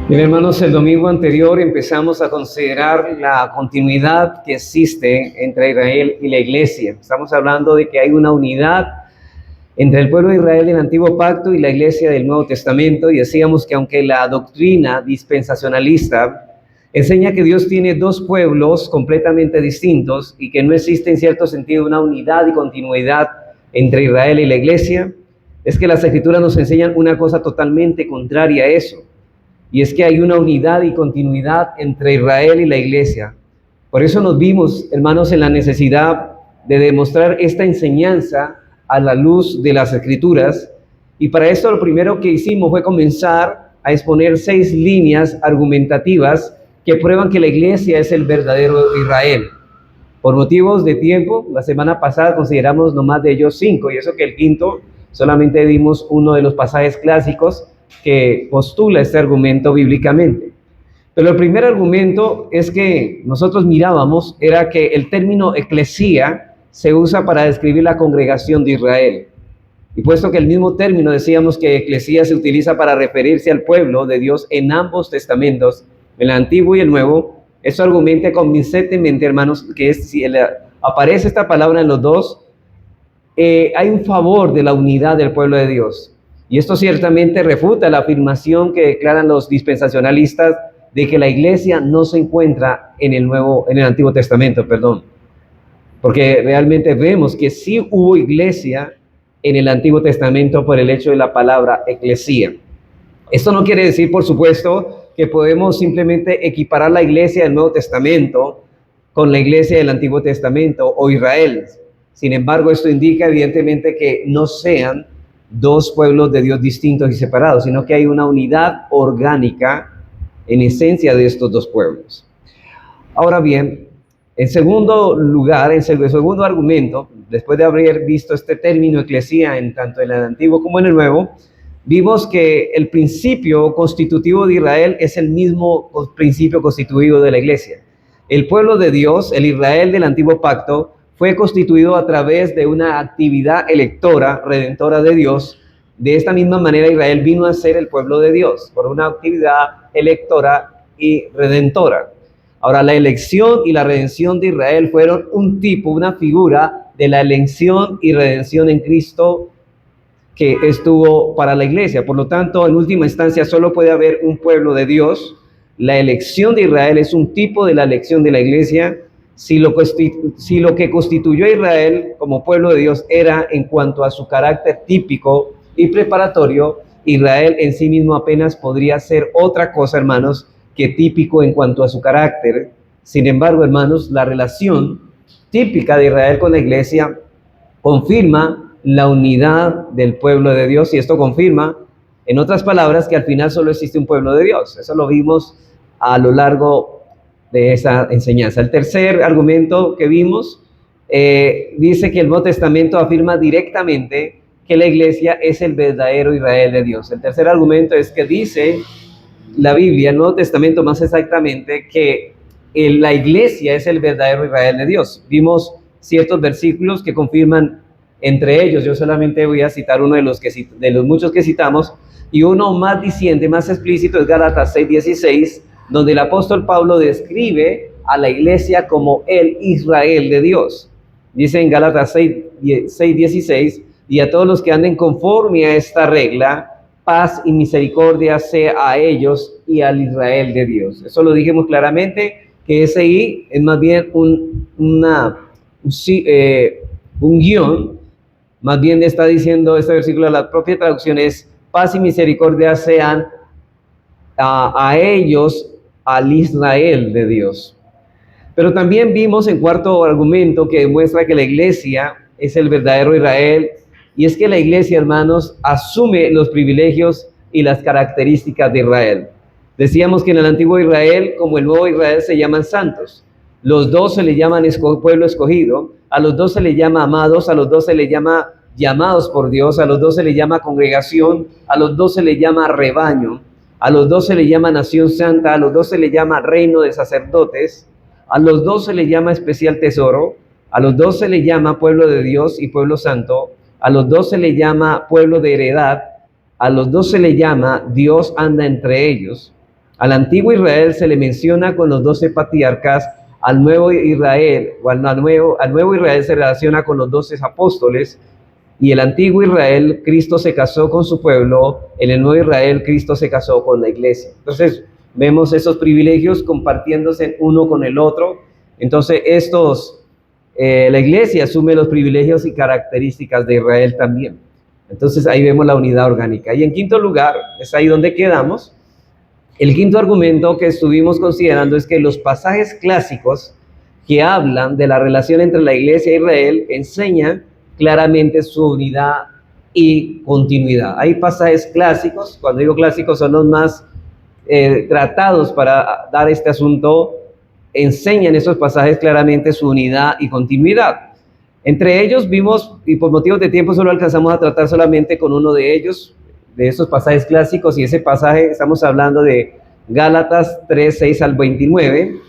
Bien, hermanos, el domingo anterior empezamos a considerar la continuidad que existe entre Israel y la iglesia. Estamos hablando de que hay una unidad entre el pueblo de Israel del Antiguo Pacto y la iglesia del Nuevo Testamento, y decíamos que aunque la doctrina dispensacionalista enseña que Dios tiene dos pueblos completamente distintos y que no existe en cierto sentido una unidad y continuidad entre Israel y la iglesia, es que las Escrituras nos enseñan una cosa totalmente contraria a eso. Y es que hay una unidad y continuidad entre Israel y la iglesia. Por eso nos vimos, hermanos, en la necesidad de demostrar esta enseñanza a la luz de las Escrituras. Y para esto lo primero que hicimos fue comenzar a exponer 6 líneas argumentativas que prueban que la iglesia es el verdadero Israel. Por motivos de tiempo, la semana pasada consideramos nomás de ellos 5, y eso que el quinto solamente dimos uno de los pasajes clásicos que postula este argumento bíblicamente. Pero el primer argumento es que nosotros mirábamos era que el término eclesía se usa para describir la congregación de Israel. Y puesto que el mismo término decíamos que eclesía se utiliza para referirse al pueblo de Dios en ambos testamentos, el Antiguo y el Nuevo, eso argumenta convincentemente, hermanos, que si aparece esta palabra en los dos, hay un favor de la unidad del pueblo de Dios. Y esto ciertamente refuta la afirmación que declaran los dispensacionalistas de que la iglesia no se encuentra en el Antiguo Testamento, porque realmente vemos que sí hubo iglesia en el Antiguo Testamento por el hecho de la palabra eclesía. Esto no quiere decir, por supuesto, que podemos simplemente equiparar la iglesia del Nuevo Testamento con la iglesia del Antiguo Testamento o Israel. Sin embargo, esto indica evidentemente que no sean dos pueblos de Dios distintos y separados, sino que hay una unidad orgánica en esencia de estos dos pueblos. Ahora bien, en segundo lugar, el segundo argumento, después de haber visto este término eclesía en tanto en el Antiguo como en el Nuevo, vimos que el principio constitutivo de Israel es el mismo principio constitutivo de la iglesia. El pueblo de Dios, el Israel del Antiguo Pacto, fue constituido a través de una actividad electora, redentora de Dios. De esta misma manera Israel vino a ser el pueblo de Dios, por una actividad electora y redentora. Ahora, la elección y la redención de Israel fueron un tipo, una figura de la elección y redención en Cristo que estuvo para la iglesia. Por lo tanto, en última instancia, solo puede haber un pueblo de Dios. La elección de Israel es un tipo de la elección de la iglesia. Si lo que constituyó a Israel como pueblo de Dios era en cuanto a su carácter típico y preparatorio, Israel en sí mismo apenas podría ser otra cosa, hermanos, que típico en cuanto a su carácter. Sin embargo, hermanos, la relación típica de Israel con la iglesia confirma la unidad del pueblo de Dios, y esto confirma, en otras palabras, que al final solo existe un pueblo de Dios. Eso lo vimos a lo largo de esa enseñanza. El tercer argumento que vimos dice que el Nuevo Testamento afirma directamente que la iglesia es el verdadero Israel de Dios. El tercer argumento es que dice la Biblia, el Nuevo Testamento más exactamente, que la iglesia es el verdadero Israel de Dios. Vimos ciertos versículos que confirman entre ellos. Yo solamente voy a citar uno de los muchos que citamos, y uno más diciente, más explícito, es Gálatas 6:16, donde el apóstol Pablo describe a la iglesia como el Israel de Dios. Dice en Gálatas 6:16, y a todos los que anden conforme a esta regla, paz y misericordia sea a ellos y al Israel de Dios. Eso lo dijimos claramente, que ese I es más bien un guión. Más bien está diciendo este versículo, la propia traducción es: paz y misericordia sean a ellos, al Israel de Dios. Pero también vimos en cuarto argumento que demuestra que la iglesia es el verdadero Israel, y es que la iglesia, hermanos, asume los privilegios y las características de Israel. Decíamos que en el antiguo Israel, como el nuevo Israel, se llaman santos. Los dos se le llaman pueblo escogido, a los dos se le llama amados, a los dos se le llama llamados por Dios, a los dos se le llama congregación, a los dos se le llama rebaño, a los dos se le llama nación santa, a los dos se le llama reino de sacerdotes, a los dos se le llama especial tesoro, a los dos se le llama pueblo de Dios y pueblo santo, a los dos se le llama pueblo de heredad, a los dos se le llama Dios anda entre ellos. Al antiguo Israel se le menciona con los 12 patriarcas, al nuevo Israel, o al nuevo Israel se relaciona con los 12 apóstoles, y el antiguo Israel, Cristo se casó con su pueblo, en el nuevo Israel, Cristo se casó con la iglesia. Entonces, vemos esos privilegios compartiéndose uno con el otro. Entonces, la iglesia asume los privilegios y características de Israel también. Entonces, ahí vemos la unidad orgánica. Y en quinto lugar, es ahí donde quedamos. El quinto argumento que estuvimos considerando es que los pasajes clásicos que hablan de la relación entre la iglesia e Israel enseñan claramente su unidad y continuidad. Hay pasajes clásicos, cuando digo clásicos son los más tratados para dar este asunto, enseñan esos pasajes claramente su unidad y continuidad. Entre ellos vimos, y por motivos de tiempo solo alcanzamos a tratar solamente con uno de ellos, de esos pasajes clásicos, y ese pasaje estamos hablando de Gálatas 3, 6 al 29,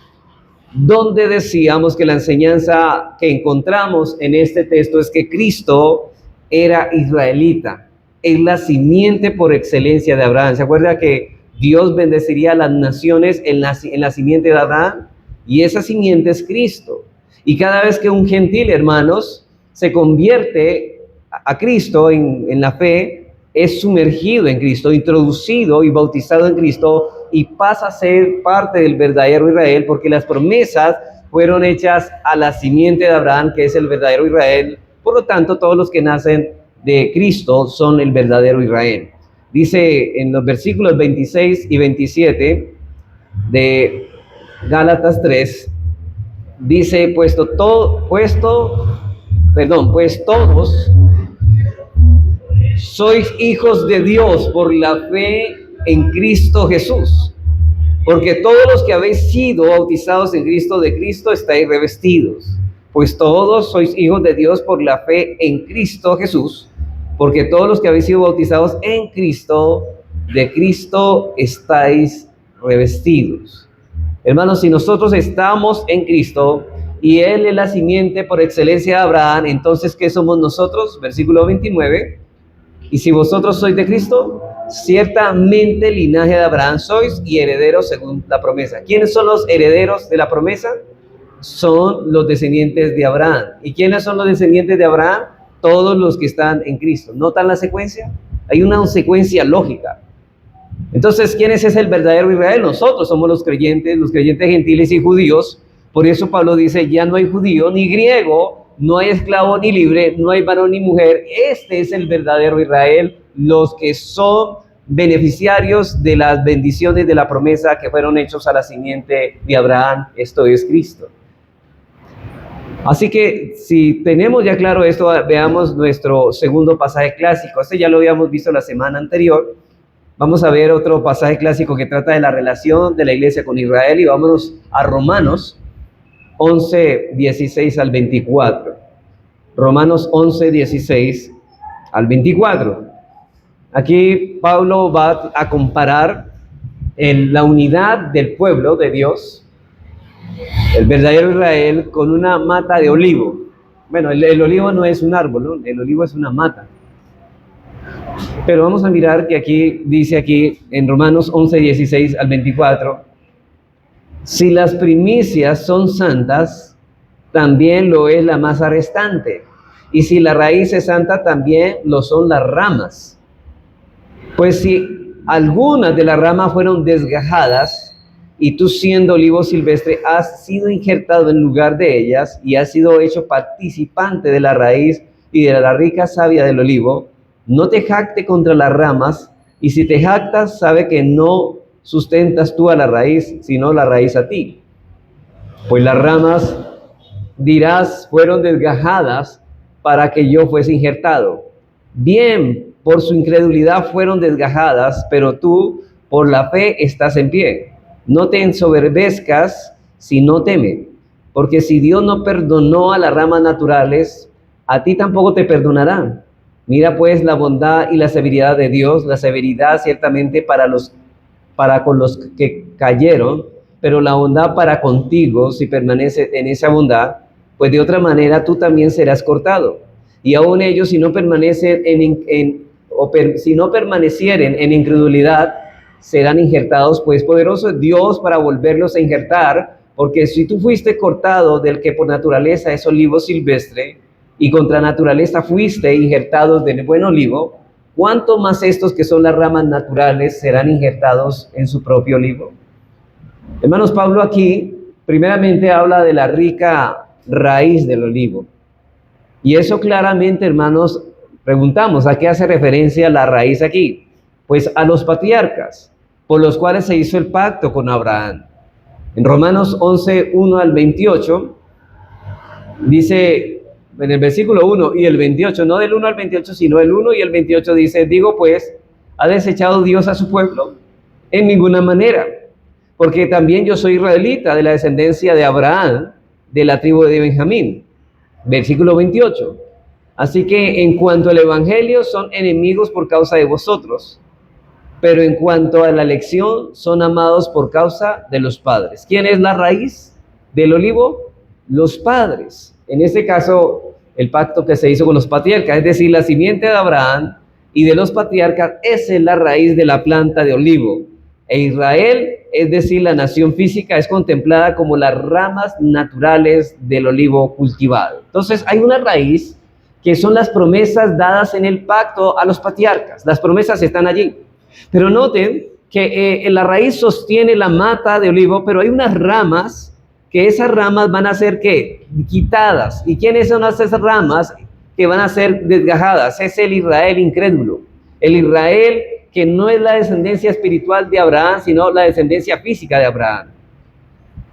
donde decíamos que la enseñanza que encontramos en este texto es que Cristo era israelita, es la simiente por excelencia de Abraham. ¿Se acuerda que Dios bendeciría a las naciones en la simiente de Abraham? Y esa simiente es Cristo. Y cada vez que un gentil, hermanos, se convierte a Cristo en la fe, es sumergido en Cristo, introducido y bautizado en Cristo, y pasa a ser parte del verdadero Israel, porque las promesas fueron hechas a la simiente de Abraham, que es el verdadero Israel. Por lo tanto, todos los que nacen de Cristo son el verdadero Israel. Dice en los versículos 26 y 27 de Gálatas 3, dice, pues todos sois hijos de Dios por la fe en Cristo Jesús, porque todos los que habéis sido bautizados en Cristo, de Cristo estáis revestidos. Pues todos sois hijos de Dios por la fe en Cristo Jesús, porque todos los que habéis sido bautizados en Cristo, de Cristo estáis revestidos. Hermanos, si nosotros estamos en Cristo y Él es la simiente por excelencia de Abraham, entonces ¿qué somos nosotros? Versículo 29. Y si vosotros sois de Cristo, ciertamente linaje de Abraham sois y herederos según la promesa. ¿Quiénes son los herederos de la promesa? Son los descendientes de Abraham. ¿Y quiénes son los descendientes de Abraham? Todos los que están en Cristo. ¿Notan la secuencia? Hay una secuencia lógica. Entonces, ¿quién es el verdadero Israel? Nosotros somos los creyentes gentiles y judíos. Por eso Pablo dice, ya no hay judío ni griego, no hay esclavo ni libre, no hay varón ni mujer. Este es el verdadero Israel, los que son beneficiarios de las bendiciones de la promesa que fueron hechos a la simiente de Abraham, esto es Cristo. Así que si tenemos ya claro esto, veamos nuestro segundo pasaje clásico. Este ya lo habíamos visto la semana anterior. Vamos a ver otro pasaje clásico que trata de la relación de la iglesia con Israel, y vámonos a Romanos 11, 16 al 24. Romanos 11, 16 al 24. Aquí Pablo va a comparar la unidad del pueblo de Dios, el verdadero Israel, con una mata de olivo. Bueno, el olivo no es un árbol, ¿no? El olivo es una mata. Pero vamos a mirar que aquí dice en Romanos 11, 16 al 24, si las primicias son santas, también lo es la masa restante. Y si la raíz es santa, también lo son las ramas. Pues si algunas de las ramas fueron desgajadas, y tú siendo olivo silvestre has sido injertado en lugar de ellas, y has sido hecho participante de la raíz y de la rica savia del olivo, no te jacte contra las ramas, y si te jactas, sabe que no sustentas tú a la raíz, sino la raíz a ti. Pues las ramas, dirás, fueron desgajadas para que yo fuese injertado. Bien, por su incredulidad fueron desgajadas, pero tú por la fe estás en pie. No te ensoberbezcas, sino teme, porque si Dios no perdonó a las ramas naturales, a ti tampoco te perdonará. Mira pues la bondad y la severidad de Dios, la severidad ciertamente para con los que cayeron, pero la bondad para contigo, si permaneces en esa bondad, pues de otra manera tú también serás cortado. Y aún ellos, si no permanecieren en incredulidad, serán injertados, pues poderoso es Dios para volverlos a injertar, porque si tú fuiste cortado del que por naturaleza es olivo silvestre, y contra naturaleza fuiste injertados del buen olivo, ¿cuánto más estos que son las ramas naturales serán injertados en su propio olivo? Hermanos, Pablo aquí primeramente habla de la rica raíz del olivo. Y eso claramente, hermanos, preguntamos, ¿a qué hace referencia la raíz aquí? Pues a los patriarcas, por los cuales se hizo el pacto con Abraham. En Romanos 11, 1 al 28, dice en el versículo 1 y el 28, no del 1 al 28, sino el 1 y el 28 dice, digo pues, ¿ha desechado Dios a su pueblo? En ninguna manera, porque también yo soy israelita de la descendencia de Abraham, de la tribu de Benjamín. Versículo 28. Así que en cuanto al evangelio son enemigos por causa de vosotros, pero en cuanto a la elección son amados por causa de los padres. ¿Quién es la raíz del olivo? Los padres. En este caso, el pacto que se hizo con los patriarcas, es decir, la simiente de Abraham y de los patriarcas, esa es la raíz de la planta de olivo. E Israel, es decir, la nación física, es contemplada como las ramas naturales del olivo cultivado. Entonces, hay una raíz que son las promesas dadas en el pacto a los patriarcas. Las promesas están allí. Pero noten que la raíz sostiene la mata de olivo, pero hay unas ramas que esas ramas van a ser ¿qué? Quitadas. ¿Y quiénes son esas ramas que van a ser desgajadas? Es el Israel incrédulo. El Israel que no es la descendencia espiritual de Abraham, sino la descendencia física de Abraham.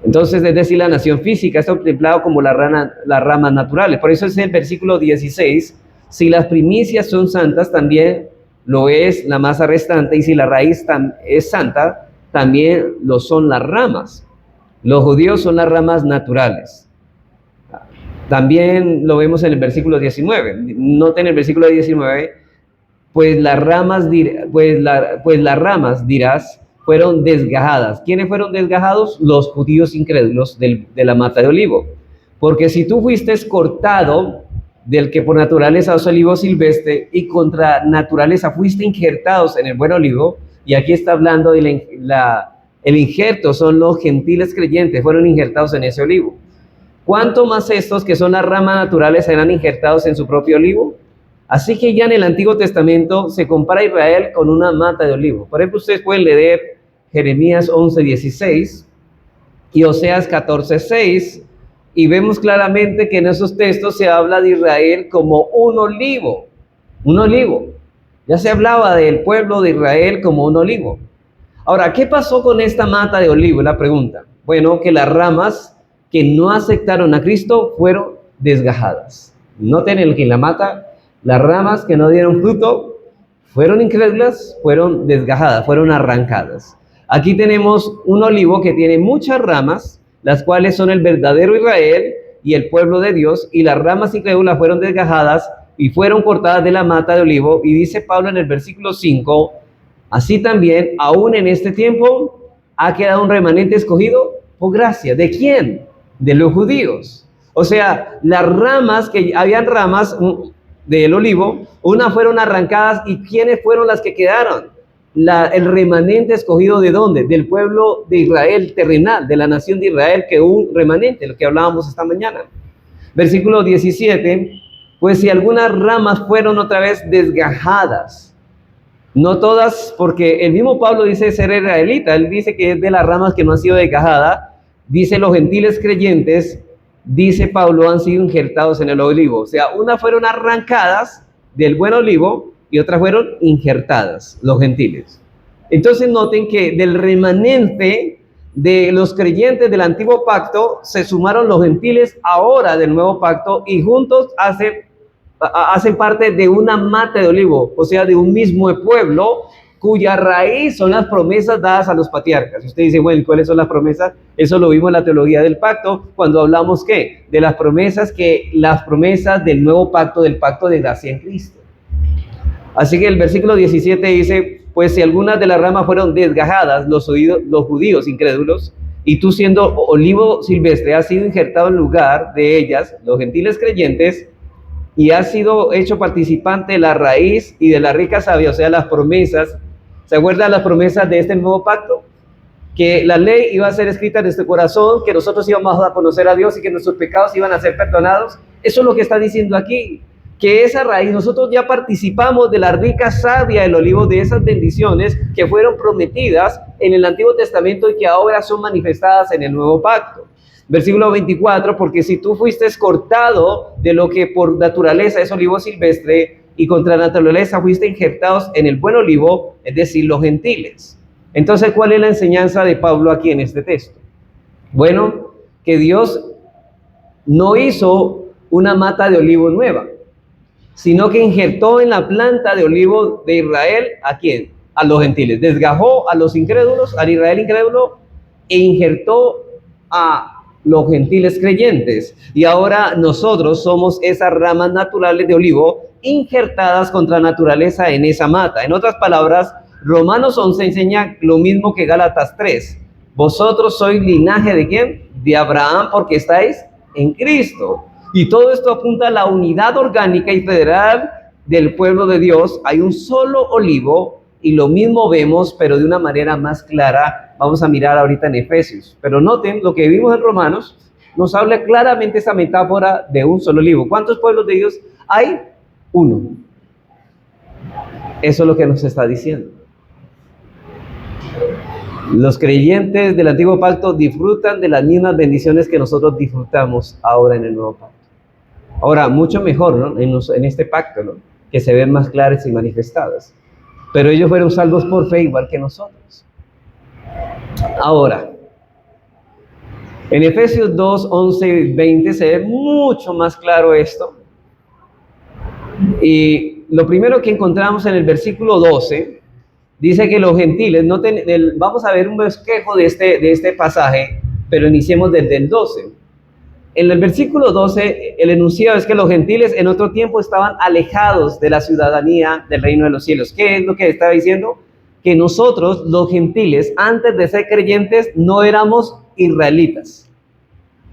Entonces, es decir, la nación física está contemplado como las ramas naturales. Por eso es el versículo 16, si las primicias son santas, también lo es la masa restante, y si la raíz es santa, también lo son las ramas. Los judíos son las ramas naturales. También lo vemos en el versículo 19. Noten el versículo 19, pues las ramas dirás, fueron desgajadas. ¿Quiénes fueron desgajados? Los judíos incrédulos de la mata de olivo. Porque si tú fuiste cortado del que por naturaleza es olivo silvestre y contra naturaleza fuiste injertados en el buen olivo, y aquí está hablando de el injerto, son los gentiles creyentes, fueron injertados en ese olivo. ¿Cuánto más estos que son las ramas naturales serán injertados en su propio olivo? Así que ya en el Antiguo Testamento se compara a Israel con una mata de olivo. Por ejemplo, ustedes pueden leer Jeremías 11:16 y Oseas 14:6, y vemos claramente que en esos textos se habla de Israel como un olivo. Un olivo. Ya se hablaba del pueblo de Israel como un olivo. Ahora, ¿qué pasó con esta mata de olivo? Es la pregunta. Bueno, que las ramas que no aceptaron a Cristo fueron desgajadas. Noten el que en la mata, las ramas que no dieron fruto fueron incrédulas, fueron desgajadas, fueron arrancadas. Aquí tenemos un olivo que tiene muchas ramas, las cuales son el verdadero Israel y el pueblo de Dios, y las ramas incrédulas fueron desgajadas y fueron cortadas de la mata de olivo. Y dice Pablo en el versículo 5, así también, aún en este tiempo, ha quedado un remanente escogido por gracia. ¿De quién? De los judíos. O sea, las ramas, que habían ramas del olivo, unas fueron arrancadas, ¿y quiénes fueron las que quedaron? El remanente escogido, ¿de dónde? Del pueblo de Israel terrenal, de la nación de Israel, que un remanente, lo que hablábamos esta mañana. Versículo 17, pues si algunas ramas fueron otra vez desgajadas, no todas, porque el mismo Pablo dice ser israelita, él dice que es de las ramas que no han sido desgajadas, dice los gentiles creyentes, dice Pablo, han sido injertados en el olivo. O sea, unas fueron arrancadas del buen olivo y otras fueron injertadas, los gentiles. Entonces noten que del remanente de los creyentes del antiguo pacto se sumaron los gentiles ahora del nuevo pacto, y juntos hacen parte de una mata de olivo, o sea, de un mismo pueblo cuya raíz son las promesas dadas a los patriarcas. Usted dice, bueno, ¿cuáles son las promesas? Eso lo vimos en la teología del pacto, cuando hablamos, ¿qué? De las promesas del nuevo pacto, del pacto de gracia en Cristo. Así que el versículo 17 dice, pues si algunas de las ramas fueron desgajadas, los judíos incrédulos, y tú siendo olivo silvestre has sido injertado en lugar de ellas, los gentiles creyentes, y has sido hecho participante de la raíz y de la rica savia, o sea, las promesas ¿Se acuerdan las promesas de este nuevo pacto? Que la ley iba a ser escrita en nuestro corazón, que nosotros íbamos a conocer a Dios y que nuestros pecados iban a ser perdonados. Eso es lo que está diciendo aquí, que esa raíz, nosotros ya participamos de la rica savia del olivo, de esas bendiciones que fueron prometidas en el Antiguo Testamento y que ahora son manifestadas en el nuevo pacto. Versículo 24, porque si tú fuiste cortado de lo que por naturaleza es olivo silvestre y contra naturaleza fuiste injertados en el buen olivo, es decir, los gentiles. Entonces, ¿cuál es la enseñanza de Pablo aquí en este texto? Bueno, que Dios no hizo una mata de olivo nueva, sino que injertó en la planta de olivo de Israel, ¿a quién? A los gentiles. Desgajó a los incrédulos, al Israel incrédulo, e injertó a los gentiles creyentes. Y ahora nosotros somos esas ramas naturales de olivo injertadas contra naturaleza en esa mata. En otras palabras, Romanos 11 enseña lo mismo que Gálatas 3. Vosotros sois linaje ¿de quién? De Abraham, porque estáis en Cristo. Y todo esto apunta a la unidad orgánica y federal del pueblo de Dios. Hay un solo olivo y lo mismo vemos, pero de una manera más clara. Vamos a mirar ahorita en Efesios. Pero noten, lo que vimos en Romanos nos habla claramente esa metáfora de un solo olivo. ¿Cuántos pueblos de Dios hay? Uno. Eso es lo que nos está diciendo. Los creyentes del antiguo pacto disfrutan de las mismas bendiciones que nosotros disfrutamos ahora en el nuevo pacto. Ahora, mucho mejor, ¿no? En este pacto, ¿no? Que se ven más claras y manifestadas. Pero ellos fueron salvos por fe igual que nosotros. Ahora, en Efesios 2, 11 y 20 se ve mucho más claro esto. Y lo primero que encontramos en el versículo 12, dice que los gentiles, vamos a ver un bosquejo de este pasaje, pero iniciemos desde el 12. En el versículo 12, el enunciado es que los gentiles en otro tiempo estaban alejados de la ciudadanía del reino de los cielos. ¿Qué es lo que estaba diciendo? Que nosotros, los gentiles, antes de ser creyentes, no éramos israelitas.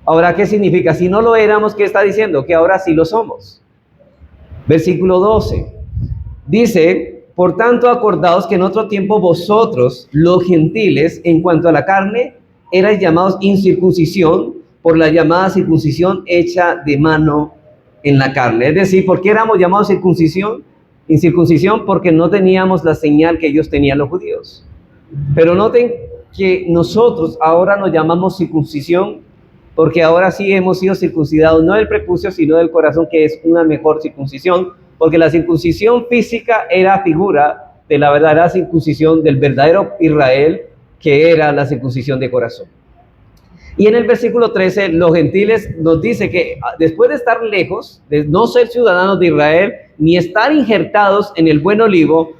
Ahora, ¿qué significa? Si no lo éramos, ¿qué está diciendo? Que ahora sí lo somos. Versículo 12. Dice, por tanto, acordaos que en otro tiempo vosotros, los gentiles, en cuanto a la carne, erais llamados incircuncisión, por la llamada circuncisión hecha de mano en la carne. Es decir, ¿por qué éramos llamados circuncisión? Incircuncisión porque no teníamos la señal que ellos tenían los judíos. Pero noten que nosotros ahora nos llamamos circuncisión porque ahora sí hemos sido circuncidados, no del prepucio, sino del corazón, que es una mejor circuncisión, porque la circuncisión física era figura de la verdadera circuncisión del verdadero Israel, que era la circuncisión de corazón. Y en el versículo 13, los gentiles nos dice que después de estar lejos, de no ser ciudadanos de Israel, ni estar injertados en el buen olivo,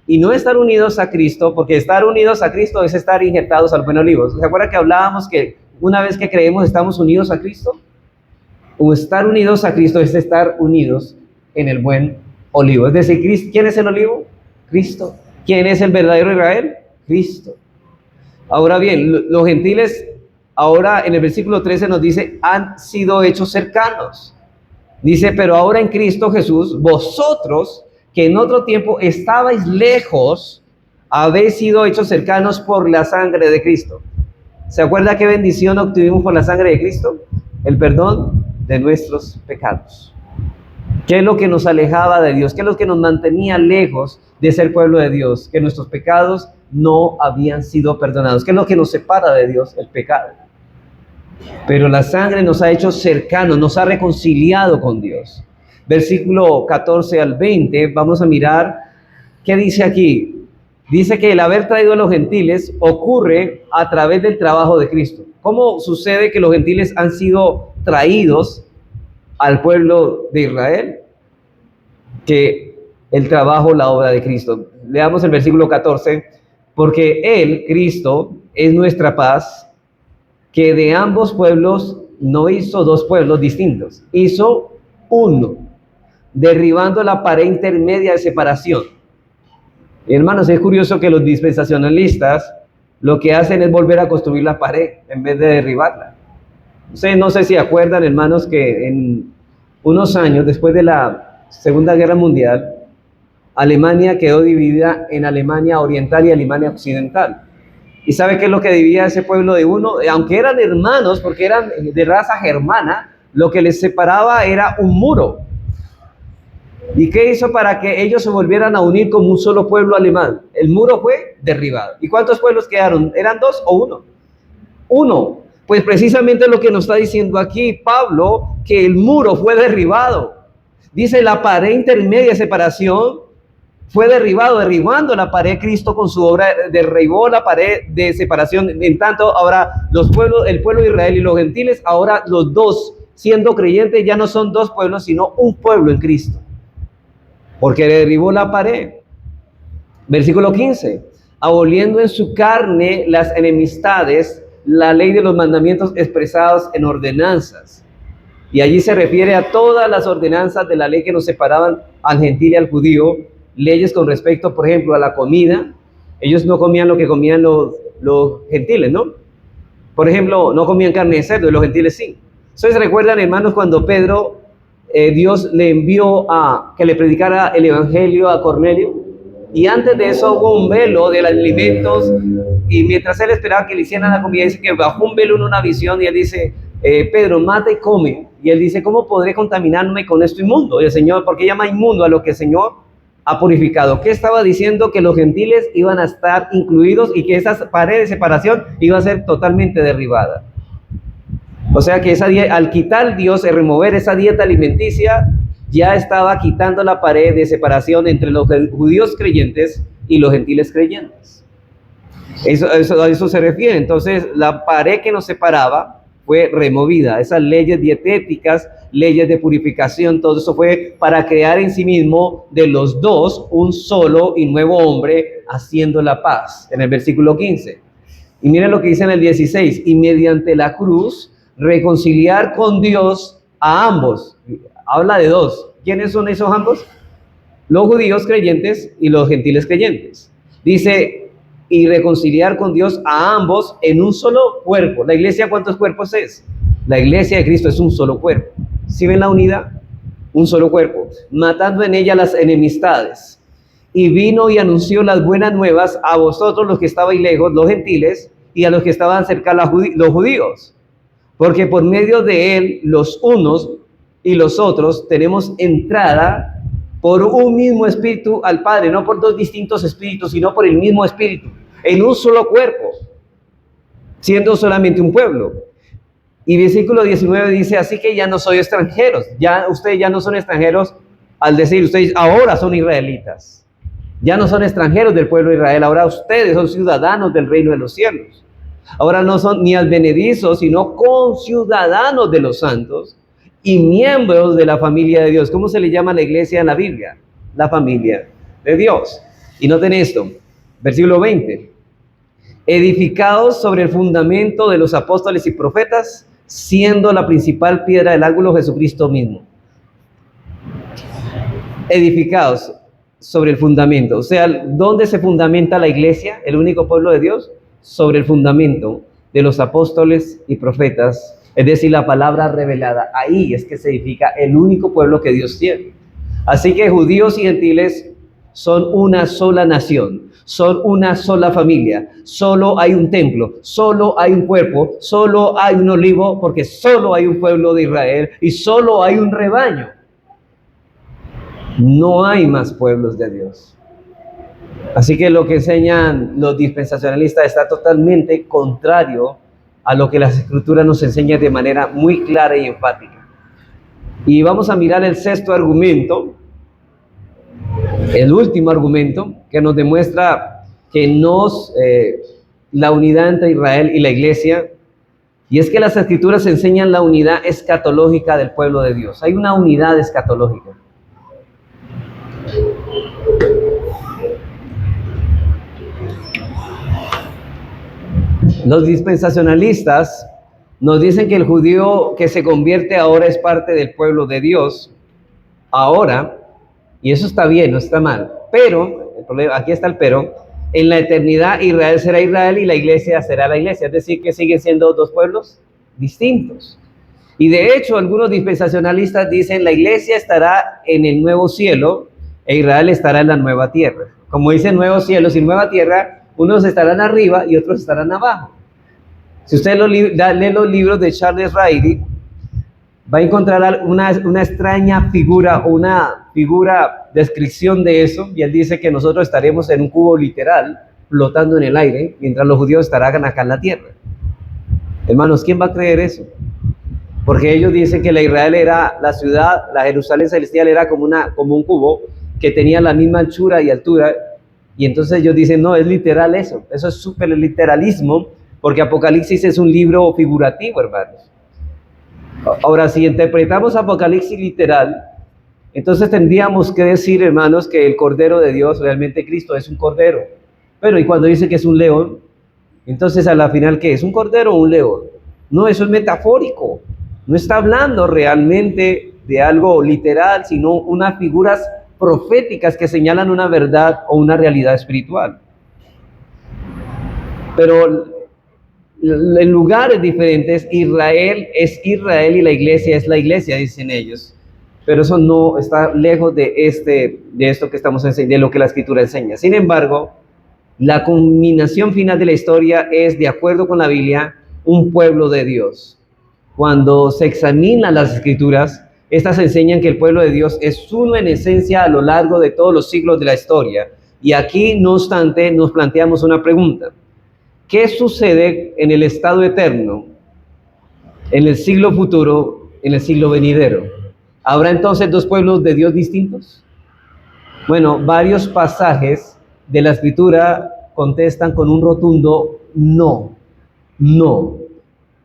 y no estar unidos a Cristo, porque estar unidos a Cristo es estar injertados al buen olivo. ¿Se acuerdan que hablábamos que una vez que creemos estamos unidos a Cristo? O estar unidos a Cristo es estar unidos en el buen olivo. Es decir, ¿quién es el olivo? Cristo. ¿Quién es el verdadero Israel? Cristo. Ahora bien, los gentiles, ahora en el versículo 13 nos dice, han sido hechos cercanos. Dice, pero ahora en Cristo Jesús, vosotros que en otro tiempo estabais lejos, habéis sido hechos cercanos por la sangre de Cristo. ¿Se acuerda qué bendición obtuvimos por la sangre de Cristo? El perdón de nuestros pecados. ¿Qué es lo que nos alejaba de Dios? ¿Qué es lo que nos mantenía lejos de ser pueblo de Dios? Que nuestros pecados no habían sido perdonados. ¿Qué es lo que nos separa de Dios? El pecado. Pero la sangre nos ha hecho cercanos, nos ha reconciliado con Dios. Versículo 14 al 20, vamos a mirar qué dice aquí. Dice que el haber traído a los gentiles ocurre a través del trabajo de Cristo. ¿Cómo sucede que los gentiles han sido traídos al pueblo de Israel? Que el trabajo, la obra de Cristo. Leamos el versículo 14. Porque Él, Cristo, es nuestra paz, que de ambos pueblos no hizo dos pueblos distintos, hizo uno, derribando la pared intermedia de separación. Hermanos, es curioso que los dispensacionalistas lo que hacen es volver a construir la pared en vez de derribarla. Ustedes no sé si acuerdan, hermanos, que en unos años después de la Segunda Guerra Mundial Alemania quedó dividida en Alemania Oriental y Alemania Occidental. ¿Y sabe qué es lo que dividía ese pueblo de uno? Aunque eran hermanos, porque eran de raza germana, lo que les separaba era un muro. ¿Y qué hizo para que ellos se volvieran a unir como un solo pueblo alemán? El muro fue derribado. ¿Y cuántos pueblos quedaron? ¿Eran dos o uno? Uno. Pues precisamente lo que nos está diciendo aquí Pablo, que el muro fue derribado. Dice, la pared intermedia de separación fue derribado, derribando la pared. Cristo con su obra derribó la pared de separación. En tanto, ahora los pueblos, el pueblo de Israel y los gentiles, ahora los dos, siendo creyentes, ya no son dos pueblos, sino un pueblo en Cristo. Porque derribó la pared. Versículo 15. Aboliendo en su carne las enemistades, la ley de los mandamientos expresados en ordenanzas. Y allí se refiere a todas las ordenanzas de la ley que nos separaban al gentil y al judío. Leyes con respecto, por ejemplo, a la comida. Ellos no comían lo que comían los gentiles, ¿no? Por ejemplo, no comían carne de cerdo y los gentiles sí. ¿Ustedes recuerdan, hermanos, cuando Pedro, Dios le envió a que le predicara el evangelio a Cornelio? Y antes de eso hubo un velo de los alimentos, y mientras él esperaba que le hicieran la comida, dice que bajó un velo en una visión, y él dice, Pedro, mata y come. Y él dice, ¿cómo podré contaminarme con esto inmundo? Y el Señor, ¿por qué llama inmundo a lo que el Señor ha purificado? ¿Qué estaba diciendo? Que los gentiles iban a estar incluidos y que esa pared de separación iba a ser totalmente derribada. O sea que al quitar Dios, el remover esa dieta alimenticia, ya estaba quitando la pared de separación entre los judíos creyentes y los gentiles creyentes. A eso se refiere. Entonces, la pared que nos separaba fue removida. Esas leyes dietéticas, leyes de purificación, todo eso fue para crear en sí mismo de los dos un solo y nuevo hombre, haciendo la paz. En el versículo 15. Y miren lo que dice en el 16. Y mediante la cruz, reconciliar con Dios a ambos. Habla de dos. ¿Quiénes son esos ambos? Los judíos creyentes y los gentiles creyentes. Dice, y reconciliar con Dios a ambos en un solo cuerpo. ¿La iglesia cuántos cuerpos es? La iglesia de Cristo es un solo cuerpo. ¿Sí ven la unidad? Un solo cuerpo. Matando en ella las enemistades. Y vino y anunció las buenas nuevas a vosotros los que estabais lejos, los gentiles, y a los que estaban cerca, los judíos. Porque por medio de él, los unos y los otros, tenemos entrada por un mismo espíritu al Padre, no por dos distintos espíritus, sino por el mismo espíritu, en un solo cuerpo, siendo solamente un pueblo. Y versículo 19 dice, así que ya no soy extranjeros, ustedes ya no son extranjeros, al decir, ustedes ahora son israelitas, ya no son extranjeros del pueblo de Israel, ahora ustedes son ciudadanos del reino de los cielos. Ahora no son ni advenedizos, sino conciudadanos de los santos y miembros de la familia de Dios. ¿Cómo se le llama a la iglesia en la Biblia? La familia de Dios. Y noten esto, versículo 20. Edificados sobre el fundamento de los apóstoles y profetas, siendo la principal piedra del ángulo Jesucristo mismo. Edificados sobre el fundamento. O sea, ¿dónde se fundamenta la iglesia, el único pueblo de Dios? Sobre el fundamento de los apóstoles y profetas, es decir, la palabra revelada. Ahí es que se edifica el único pueblo que Dios tiene. Así que judíos y gentiles son una sola nación, son una sola familia, solo hay un templo, solo hay un cuerpo, solo hay un olivo, porque solo hay un pueblo de Israel y solo hay un rebaño. No hay más pueblos de Dios. Así que lo que enseñan los dispensacionalistas está totalmente contrario a lo que las Escrituras nos enseñan de manera muy clara y enfática. Y vamos a mirar el sexto argumento, el último argumento, que nos demuestra que la unidad entre Israel y la iglesia, y es que las Escrituras enseñan la unidad escatológica del pueblo de Dios. Hay una unidad escatológica. Los dispensacionalistas nos dicen que el judío que se convierte ahora es parte del pueblo de Dios, ahora, y eso está bien, no está mal, pero, el problema, aquí está el pero, en la eternidad Israel será Israel y la iglesia será la iglesia, es decir, que siguen siendo dos pueblos distintos. Y de hecho, algunos dispensacionalistas dicen la iglesia estará en el nuevo cielo, e Israel estará en la nueva tierra. Como dice nuevos cielos y nueva tierra, unos estarán arriba y otros estarán abajo. Si usted lee los libros de Charles Riley, va a encontrar una extraña figura, una figura descripción de eso, y él dice que nosotros estaremos en un cubo literal, flotando en el aire, mientras los judíos estarán acá en la tierra. Hermanos, ¿quién va a creer eso? Porque ellos dicen que la Israel era la ciudad, la Jerusalén celestial era como un cubo que tenía la misma anchura y altura, y entonces ellos dicen, no, es literal eso es súper literalismo, porque Apocalipsis es un libro figurativo, hermanos. Ahora, si interpretamos Apocalipsis literal, entonces tendríamos que decir, hermanos, que el Cordero de Dios, realmente Cristo, es un cordero. Pero, ¿y cuando dice que es un león? Entonces, a la final, ¿qué es? ¿Un cordero o un león? No, eso es metafórico. No está hablando realmente de algo literal, sino unas figuras proféticas que señalan una verdad o una realidad espiritual. Pero en lugares diferentes, Israel es Israel y la iglesia es la iglesia, dicen ellos. Pero eso no está lejos de esto que estamos enseñando, de lo que la Escritura enseña. Sin embargo, la culminación final de la historia es, de acuerdo con la Biblia, un pueblo de Dios. Cuando se examinan las Escrituras, estas enseñan que el pueblo de Dios es uno en esencia a lo largo de todos los siglos de la historia. Y aquí, no obstante, nos planteamos una pregunta. ¿Qué sucede en el estado eterno, en el siglo futuro, en el siglo venidero? ¿Habrá entonces dos pueblos de Dios distintos? Bueno, varios pasajes de la Escritura contestan con un rotundo no, no.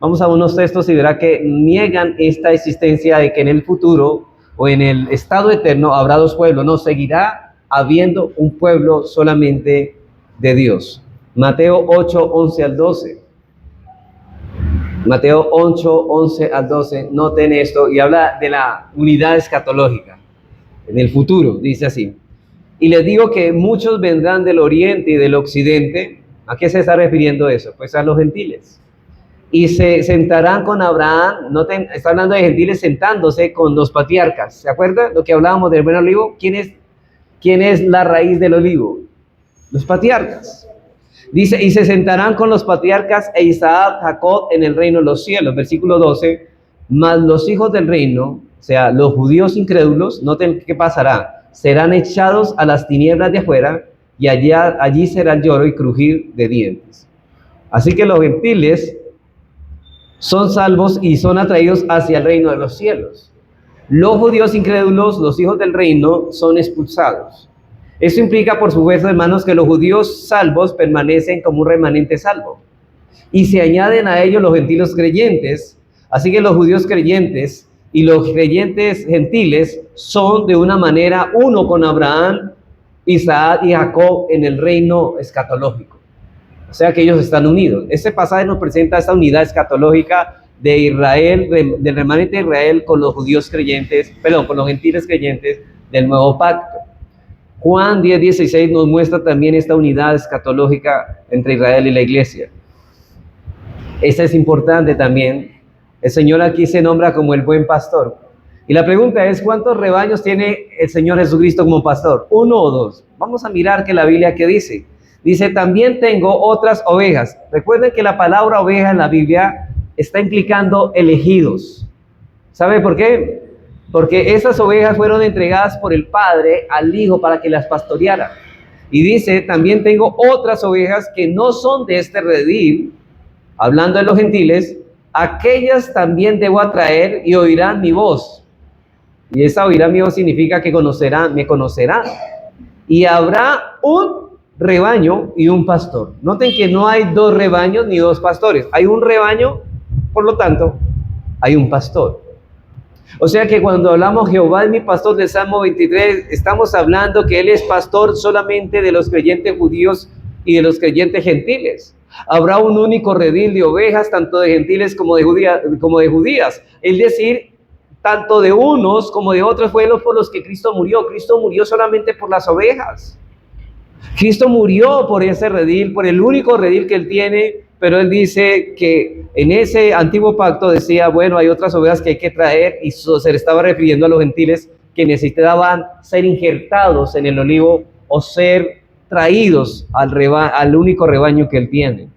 Vamos a unos textos y verá que niegan esta existencia de que en el futuro o en el estado eterno habrá dos pueblos. No, seguirá habiendo un pueblo solamente de Dios. Mateo 8, 11 al 12. Mateo 8, 11 al 12, noten esto, y habla de la unidad escatológica. En el futuro, dice así. Y les digo que muchos vendrán del oriente y del occidente. ¿A qué se está refiriendo eso? Pues a los gentiles. Y se sentarán con Abraham. Noten, está hablando de gentiles sentándose con los patriarcas. ¿Se acuerdan lo que hablábamos del buen olivo? ¿Quién es la raíz del olivo? Los patriarcas. Dice, y se sentarán con los patriarcas e Isaac, Jacob en el reino de los cielos. Versículo 12, mas los hijos del reino, o sea, los judíos incrédulos, noten qué pasará, serán echados a las tinieblas de afuera y allí será el lloro y crujir de dientes. Así que los gentiles son salvos y son atraídos hacia el reino de los cielos. Los judíos incrédulos, los hijos del reino, son expulsados. Eso implica, por supuesto, hermanos, que los judíos salvos permanecen como un remanente salvo. Y se añaden a ellos los gentiles creyentes. Así que los judíos creyentes y los creyentes gentiles son de una manera uno con Abraham, Isaac y Jacob en el reino escatológico. O sea que ellos están unidos. Este pasaje nos presenta esta unidad escatológica de Israel, del remanente de Israel con los judíos creyentes, con los gentiles creyentes del nuevo pacto. Juan 10:16 nos muestra también esta unidad escatológica entre Israel y la iglesia. Esta es importante también. El Señor aquí se nombra como el buen pastor. Y la pregunta es, ¿cuántos rebaños tiene el Señor Jesucristo como pastor? ¿Uno o dos? Vamos a mirar que la Biblia ¿qué dice? Dice, también tengo otras ovejas. Recuerden que la palabra oveja en la Biblia está implicando elegidos. ¿Sabe por qué? Porque esas ovejas fueron entregadas por el Padre al Hijo para que las pastoreara. Y dice, también tengo otras ovejas que no son de este redil, hablando de los gentiles, aquellas también debo atraer y oirán mi voz. Y esa oirán mi voz significa que me conocerán. Y habrá un rebaño y un pastor. Noten que no hay dos rebaños ni dos pastores. Hay un rebaño, por lo tanto, hay un pastor. O sea que cuando hablamos Jehová es mi pastor del Salmo 23, estamos hablando que Él es pastor solamente de los creyentes judíos y de los creyentes gentiles. Habrá un único redil de ovejas, tanto de gentiles como de judías. Es decir, tanto de unos como de otros pueblos por los que Cristo murió. Cristo murió solamente por las ovejas. Cristo murió por ese redil, por el único redil que Él tiene, pero Él dice que en ese antiguo pacto decía, bueno, hay otras ovejas que hay que traer, y se le estaba refiriendo a los gentiles que necesitaban ser injertados en el olivo o ser traídos al único rebaño que él tiene.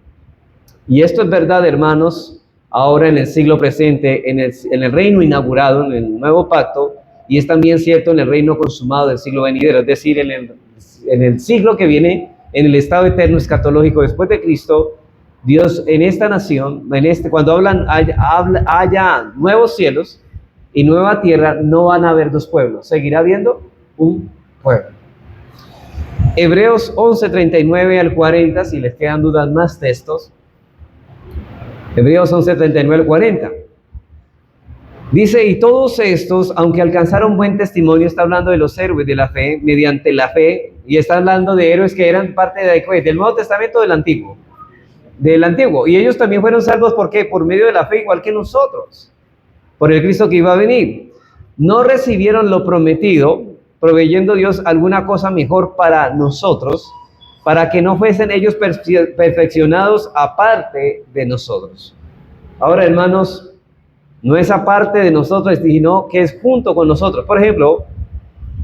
Y esto es verdad, hermanos, ahora en el siglo presente, en el reino inaugurado, en el nuevo pacto, y es también cierto en el reino consumado del siglo venidero, es decir, en el siglo que viene, en el estado eterno escatológico después de Cristo. Dios en esta nación, cuando haya nuevos cielos y nueva tierra, no van a haber dos pueblos, seguirá habiendo un pueblo. Hebreos 11, 39 al 40, si les quedan dudas, más textos. Hebreos 11, 39 al 40. Dice, y todos estos, aunque alcanzaron buen testimonio, está hablando de los héroes de la fe, mediante la fe, y está hablando de héroes que eran parte del Nuevo Testamento del Antiguo. Y ellos también fueron salvos, ¿por qué? Por medio de la fe, igual que nosotros, por el Cristo que iba a venir. No recibieron lo prometido, proveyendo Dios alguna cosa mejor para nosotros, para que no fuesen ellos perfeccionados aparte de nosotros. Ahora, hermanos, no es aparte de nosotros, sino que es junto con nosotros. Por ejemplo,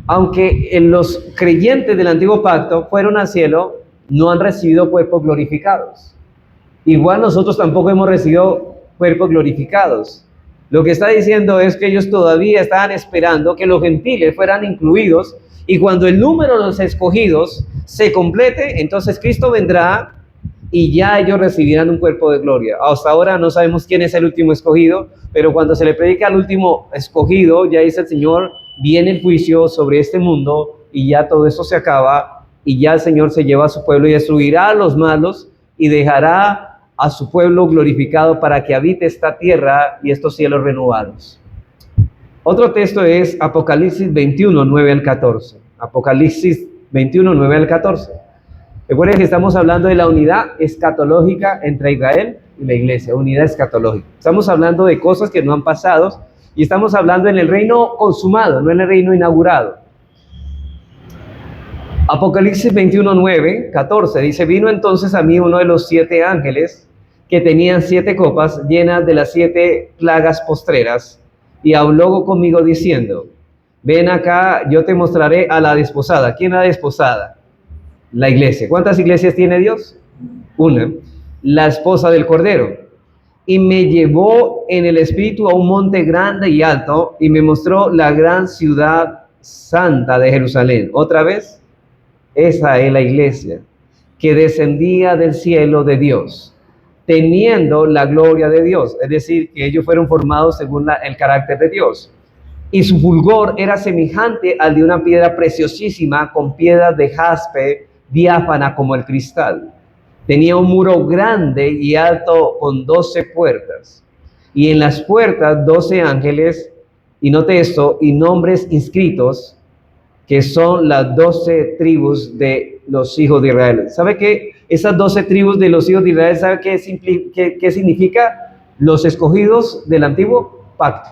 aunque los creyentes del antiguo pacto fueron al cielo, no han recibido cuerpos glorificados. Igual nosotros tampoco hemos recibido cuerpos glorificados. Lo que está diciendo es que ellos todavía estaban esperando que los gentiles fueran incluidos, y cuando el número de los escogidos se complete, entonces Cristo vendrá y ya ellos recibirán un cuerpo de gloria. Hasta ahora no sabemos quién es el último escogido, pero cuando se le predica al último escogido, ya dice el Señor, viene el juicio sobre este mundo y ya todo esto se acaba, y ya el Señor se lleva a su pueblo y destruirá a los malos y dejará a su pueblo glorificado para que habite esta tierra y estos cielos renovados. Otro texto es Apocalipsis 21, 9 al 14. Apocalipsis 21, 9 al 14. Recuerden que estamos hablando de la unidad escatológica entre Israel y la iglesia, unidad escatológica. Estamos hablando de cosas que no han pasado y estamos hablando en el reino consumado, no en el reino inaugurado. Apocalipsis 21, 9, 14 dice, vino entonces a mí uno de los 7 ángeles que tenían 7 copas llenas de las 7 plagas postreras, y habló conmigo diciendo, ven acá, yo te mostraré a la desposada. ¿Quién es la desposada? La iglesia. ¿Cuántas iglesias tiene Dios? Una. La esposa del Cordero. Y me llevó en el espíritu a un monte grande y alto, y me mostró la gran ciudad santa de Jerusalén. Otra vez, esa es la iglesia, que descendía del cielo de Dios, teniendo la gloria de Dios. Es decir, que ellos fueron formados según el carácter de Dios. Y su fulgor era semejante al de una piedra preciosísima, con piedras de jaspe, diáfana como el cristal. Tenía un muro grande y alto con 12 puertas. Y en las puertas 12 ángeles, y note esto, y nombres inscritos, que son las 12 tribus de los hijos de Israel. ¿Sabe qué? Esas 12 tribus de los hijos de Israel, ¿sabe qué significa? Los escogidos del antiguo pacto.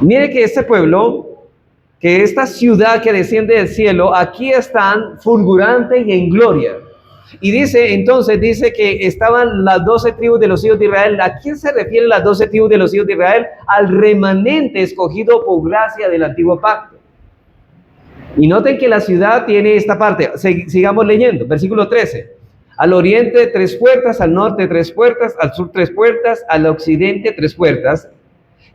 Mire que este pueblo, que esta ciudad que desciende del cielo, aquí están fulgurantes y en gloria. Y dice que estaban las 12 tribus de los hijos de Israel. ¿A quién se refieren las 12 tribus de los hijos de Israel? Al remanente escogido por gracia del antiguo pacto. Y noten que la ciudad tiene esta parte. Sigamos leyendo, versículo 13. Al oriente 3 puertas, al norte 3 puertas, al sur 3 puertas, al occidente 3 puertas.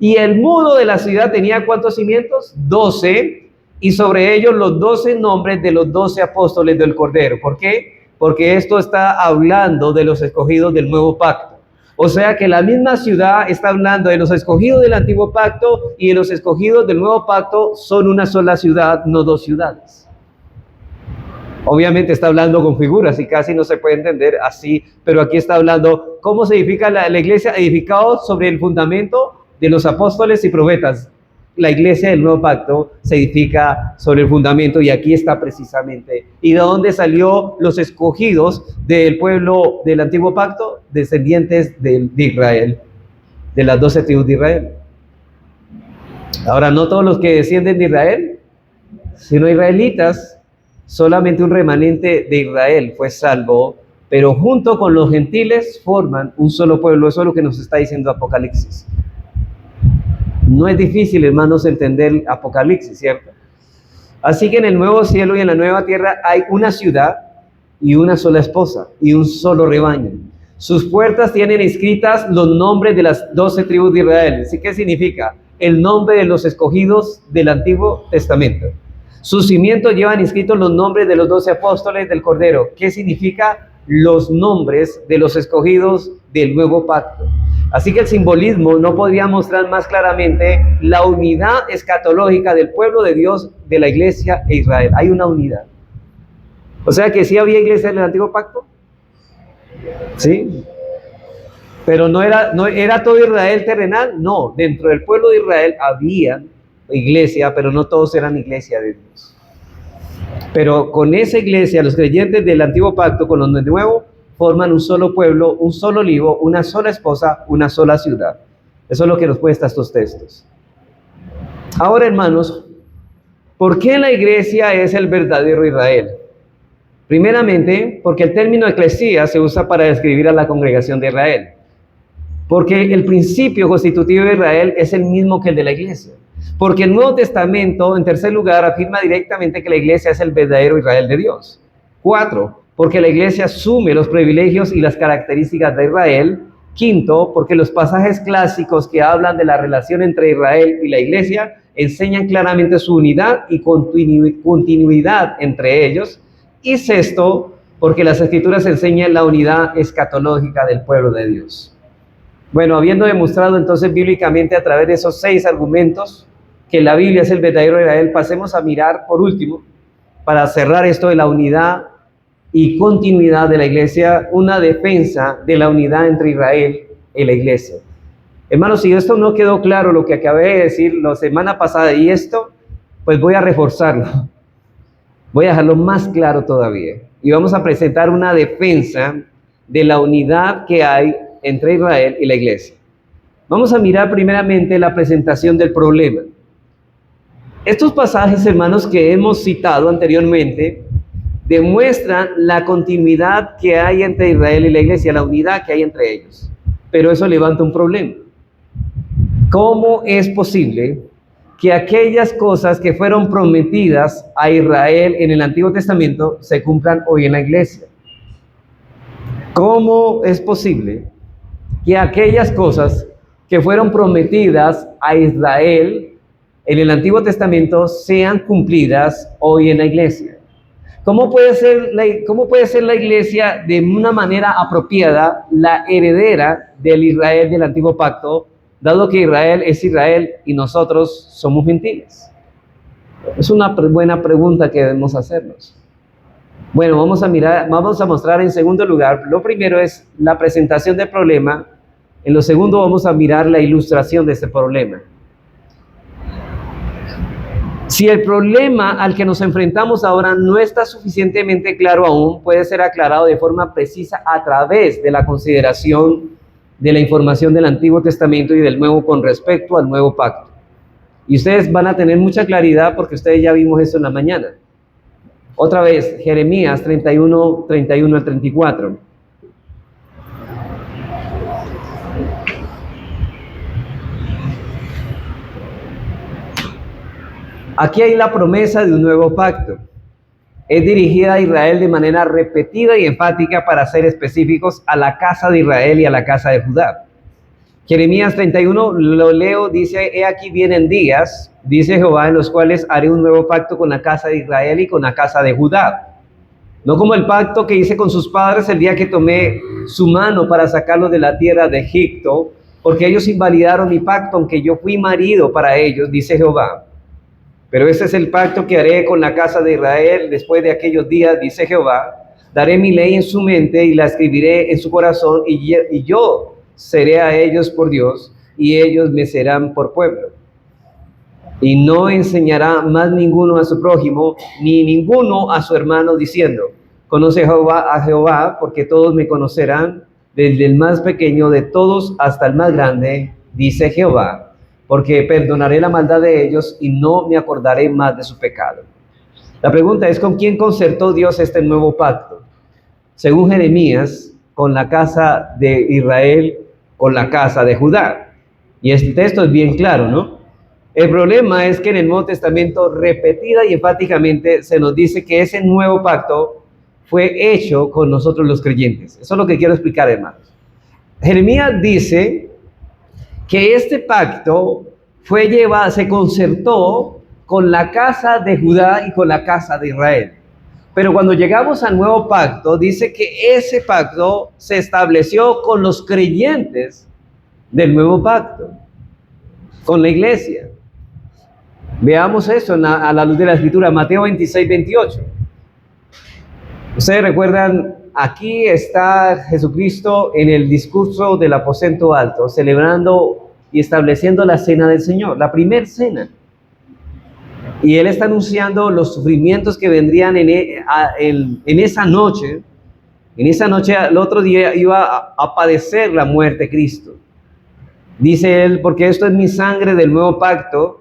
Y el muro de la ciudad tenía ¿cuántos cimientos? 12, y sobre ellos los 12 nombres de los 12 apóstoles del Cordero. ¿Por qué? Porque esto está hablando de los escogidos del nuevo pacto. O sea que la misma ciudad está hablando de los escogidos del antiguo pacto y de los escogidos del nuevo pacto. Son una sola ciudad, no 2 ciudades. Obviamente está hablando con figuras y casi no se puede entender así, pero aquí está hablando cómo se edifica la iglesia, edificado sobre el fundamento de los apóstoles y profetas. La iglesia del nuevo pacto se edifica sobre el fundamento, y aquí está precisamente. ¿Y de dónde salió los escogidos del pueblo del antiguo pacto? Descendientes de Israel, de las 12 tribus de Israel. Ahora, no todos los que descienden de Israel, sino israelitas, solamente un remanente de Israel fue salvo, pero junto con los gentiles forman un solo pueblo. Eso es lo que nos está diciendo Apocalipsis. No es difícil, hermanos, entender Apocalipsis, ¿cierto? Así que en el nuevo cielo y en la nueva tierra hay una ciudad y una sola esposa y un solo rebaño. Sus puertas tienen escritas los nombres de las 12 tribus de Israel. ¿Sí? ¿Qué significa? El nombre de los escogidos del Antiguo Testamento. Sus cimientos llevan escritos los nombres de los 12 apóstoles del Cordero. ¿Qué significa? Los nombres de los escogidos del nuevo pacto. Así que el simbolismo no podría mostrar más claramente la unidad escatológica del pueblo de Dios, de la iglesia e Israel. Hay una unidad. O sea que sí había iglesia en el Antiguo Pacto. Sí. Pero no era todo Israel terrenal. No, dentro del pueblo de Israel había iglesia, pero no todos eran iglesia de Dios. Pero con esa iglesia, los creyentes del Antiguo Pacto con los del Nuevo, forman un solo pueblo, un solo olivo, una sola esposa, una sola ciudad. Eso es lo que nos cuesta estos textos. Ahora, hermanos, ¿por qué la iglesia es el verdadero Israel? Primeramente, porque el término eclesía se usa para describir a la congregación de Israel. Porque el principio constitutivo de Israel es el mismo que el de la iglesia. Porque el Nuevo Testamento, en tercer lugar, afirma directamente que la iglesia es el verdadero Israel de Dios. 4, porque la iglesia asume los privilegios y las características de Israel. 5, porque los pasajes clásicos que hablan de la relación entre Israel y la iglesia enseñan claramente su unidad y continuidad entre ellos. Y 6, porque las escrituras enseñan la unidad escatológica del pueblo de Dios. Bueno, habiendo demostrado entonces bíblicamente a través de esos 6 argumentos que la Biblia es el verdadero Israel, pasemos a mirar por último, para cerrar esto de la unidad y continuidad de la iglesia, una defensa de la unidad entre Israel y la iglesia. Hermanos, si esto no quedó claro lo que acabé de decir la semana pasada y esto, pues voy a reforzarlo. Voy a dejarlo más claro todavía. Y vamos a presentar una defensa de la unidad que hay entre Israel y la iglesia. Vamos a mirar primeramente la presentación del problema. Estos pasajes, hermanos, que hemos citado anteriormente, demuestran la continuidad que hay entre Israel y la iglesia, la unidad que hay entre ellos. Pero eso levanta un problema. ¿Cómo es posible que aquellas cosas que fueron prometidas a Israel en el Antiguo Testamento se cumplan hoy en la iglesia? ¿Cómo es posible que aquellas cosas que fueron prometidas a Israel en el Antiguo Testamento sean cumplidas hoy en la iglesia? ¿Cómo puede ser la iglesia de una manera apropiada la heredera del Israel del Antiguo Pacto, dado que Israel es Israel y nosotros somos gentiles? Es una buena pregunta que debemos hacernos. Bueno, vamos a mostrar en segundo lugar, lo primero es la presentación del problema, en lo segundo vamos a mirar la ilustración de este problema. Si el problema al que nos enfrentamos ahora no está suficientemente claro aún, puede ser aclarado de forma precisa a través de la consideración de la información del Antiguo Testamento y del Nuevo con respecto al Nuevo Pacto. Y ustedes van a tener mucha claridad porque ustedes ya vimos eso en la mañana. Otra vez, Jeremías 31 al 34. Aquí hay la promesa de un nuevo pacto. Es dirigida a Israel de manera repetida y enfática para ser específicos a la casa de Israel y a la casa de Judá. Jeremías 31, lo leo, dice: he aquí vienen días, dice Jehová, en los cuales haré un nuevo pacto con la casa de Israel y con la casa de Judá. No como el pacto que hice con sus padres el día que tomé su mano para sacarlos de la tierra de Egipto, porque ellos invalidaron mi pacto, aunque yo fui marido para ellos, dice Jehová. Pero ese es el pacto que haré con la casa de Israel después de aquellos días, dice Jehová. Daré mi ley en su mente y la escribiré en su corazón, y yo seré a ellos por Dios, y ellos me serán por pueblo. Y no enseñará más ninguno a su prójimo, ni ninguno a su hermano, diciendo: conoce a Jehová, porque todos me conocerán, desde el más pequeño de todos hasta el más grande, dice Jehová. Porque perdonaré la maldad de ellos y no me acordaré más de su pecado. La pregunta es: ¿con quién concertó Dios este nuevo pacto? Según Jeremías, con la casa de Israel, con la casa de Judá. Y este texto es bien claro, ¿no? El problema es que en el Nuevo Testamento repetida y enfáticamente se nos dice que ese nuevo pacto fue hecho con nosotros los creyentes. Eso es lo que quiero explicar, hermanos. Jeremías dice que este pacto fue llevado, se concertó con la casa de Judá y con la casa de Israel. Pero cuando llegamos al nuevo pacto, dice que ese pacto se estableció con los creyentes del nuevo pacto, con la iglesia. Veamos eso a la luz de la Escritura, Mateo 26, 28. Ustedes recuerdan, aquí está Jesucristo en el discurso del aposento alto, celebrando y estableciendo la cena del Señor, la primera cena. Y Él está anunciando los sufrimientos que vendrían en esa noche. En esa noche, el otro día, iba a padecer la muerte Cristo. Dice Él, porque esto es mi sangre del nuevo pacto,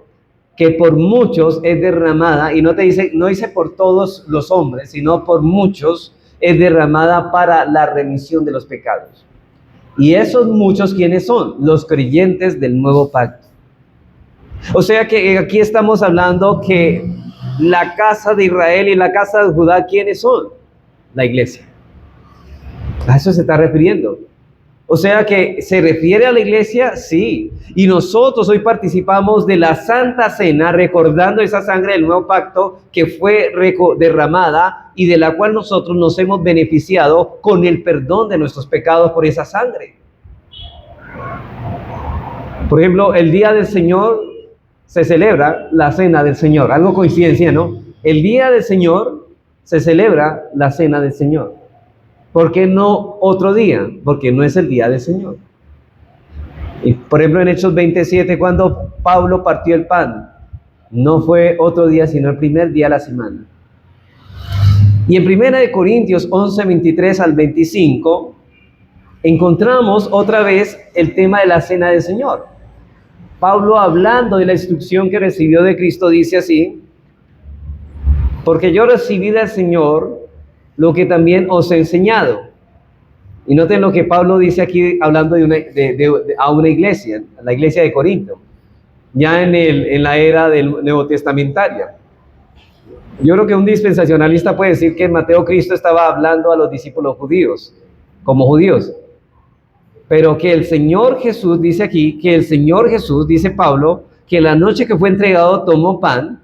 que por muchos es derramada, y no dice por todos los hombres, sino por muchos es derramada para la remisión de los pecados. Y esos muchos, ¿quiénes son? Los creyentes del nuevo pacto. O sea que aquí estamos hablando que la casa de Israel y la casa de Judá, ¿quiénes son? La iglesia. A eso se está refiriendo. O sea que se refiere a la iglesia, sí. Y nosotros hoy participamos de la Santa Cena, recordando esa sangre del nuevo pacto que fue derramada y de la cual nosotros nos hemos beneficiado con el perdón de nuestros pecados por esa sangre. Por ejemplo, el día del Señor se celebra la cena del Señor. Algo coincidencia, ¿no? El día del Señor se celebra la cena del Señor. ¿Por qué no otro día? Porque no es el día del Señor. Y por ejemplo, en Hechos 27, cuando Pablo partió el pan, no fue otro día, sino el primer día de la semana. Y en 1 Corintios 11, 23 al 25, encontramos otra vez el tema de la cena del Señor. Pablo, hablando de la instrucción que recibió de Cristo, dice así: porque yo recibí del Señor lo que también os he enseñado. Y noten lo que Pablo dice aquí, hablando a una iglesia, la iglesia de Corinto, ya en la era del Nuevo Testamentaria. Yo creo que un dispensacionalista puede decir que en Mateo Cristo estaba hablando a los discípulos judíos, como judíos. Pero que el Señor Jesús, dice aquí, que el Señor Jesús, dice Pablo, que la noche que fue entregado tomó pan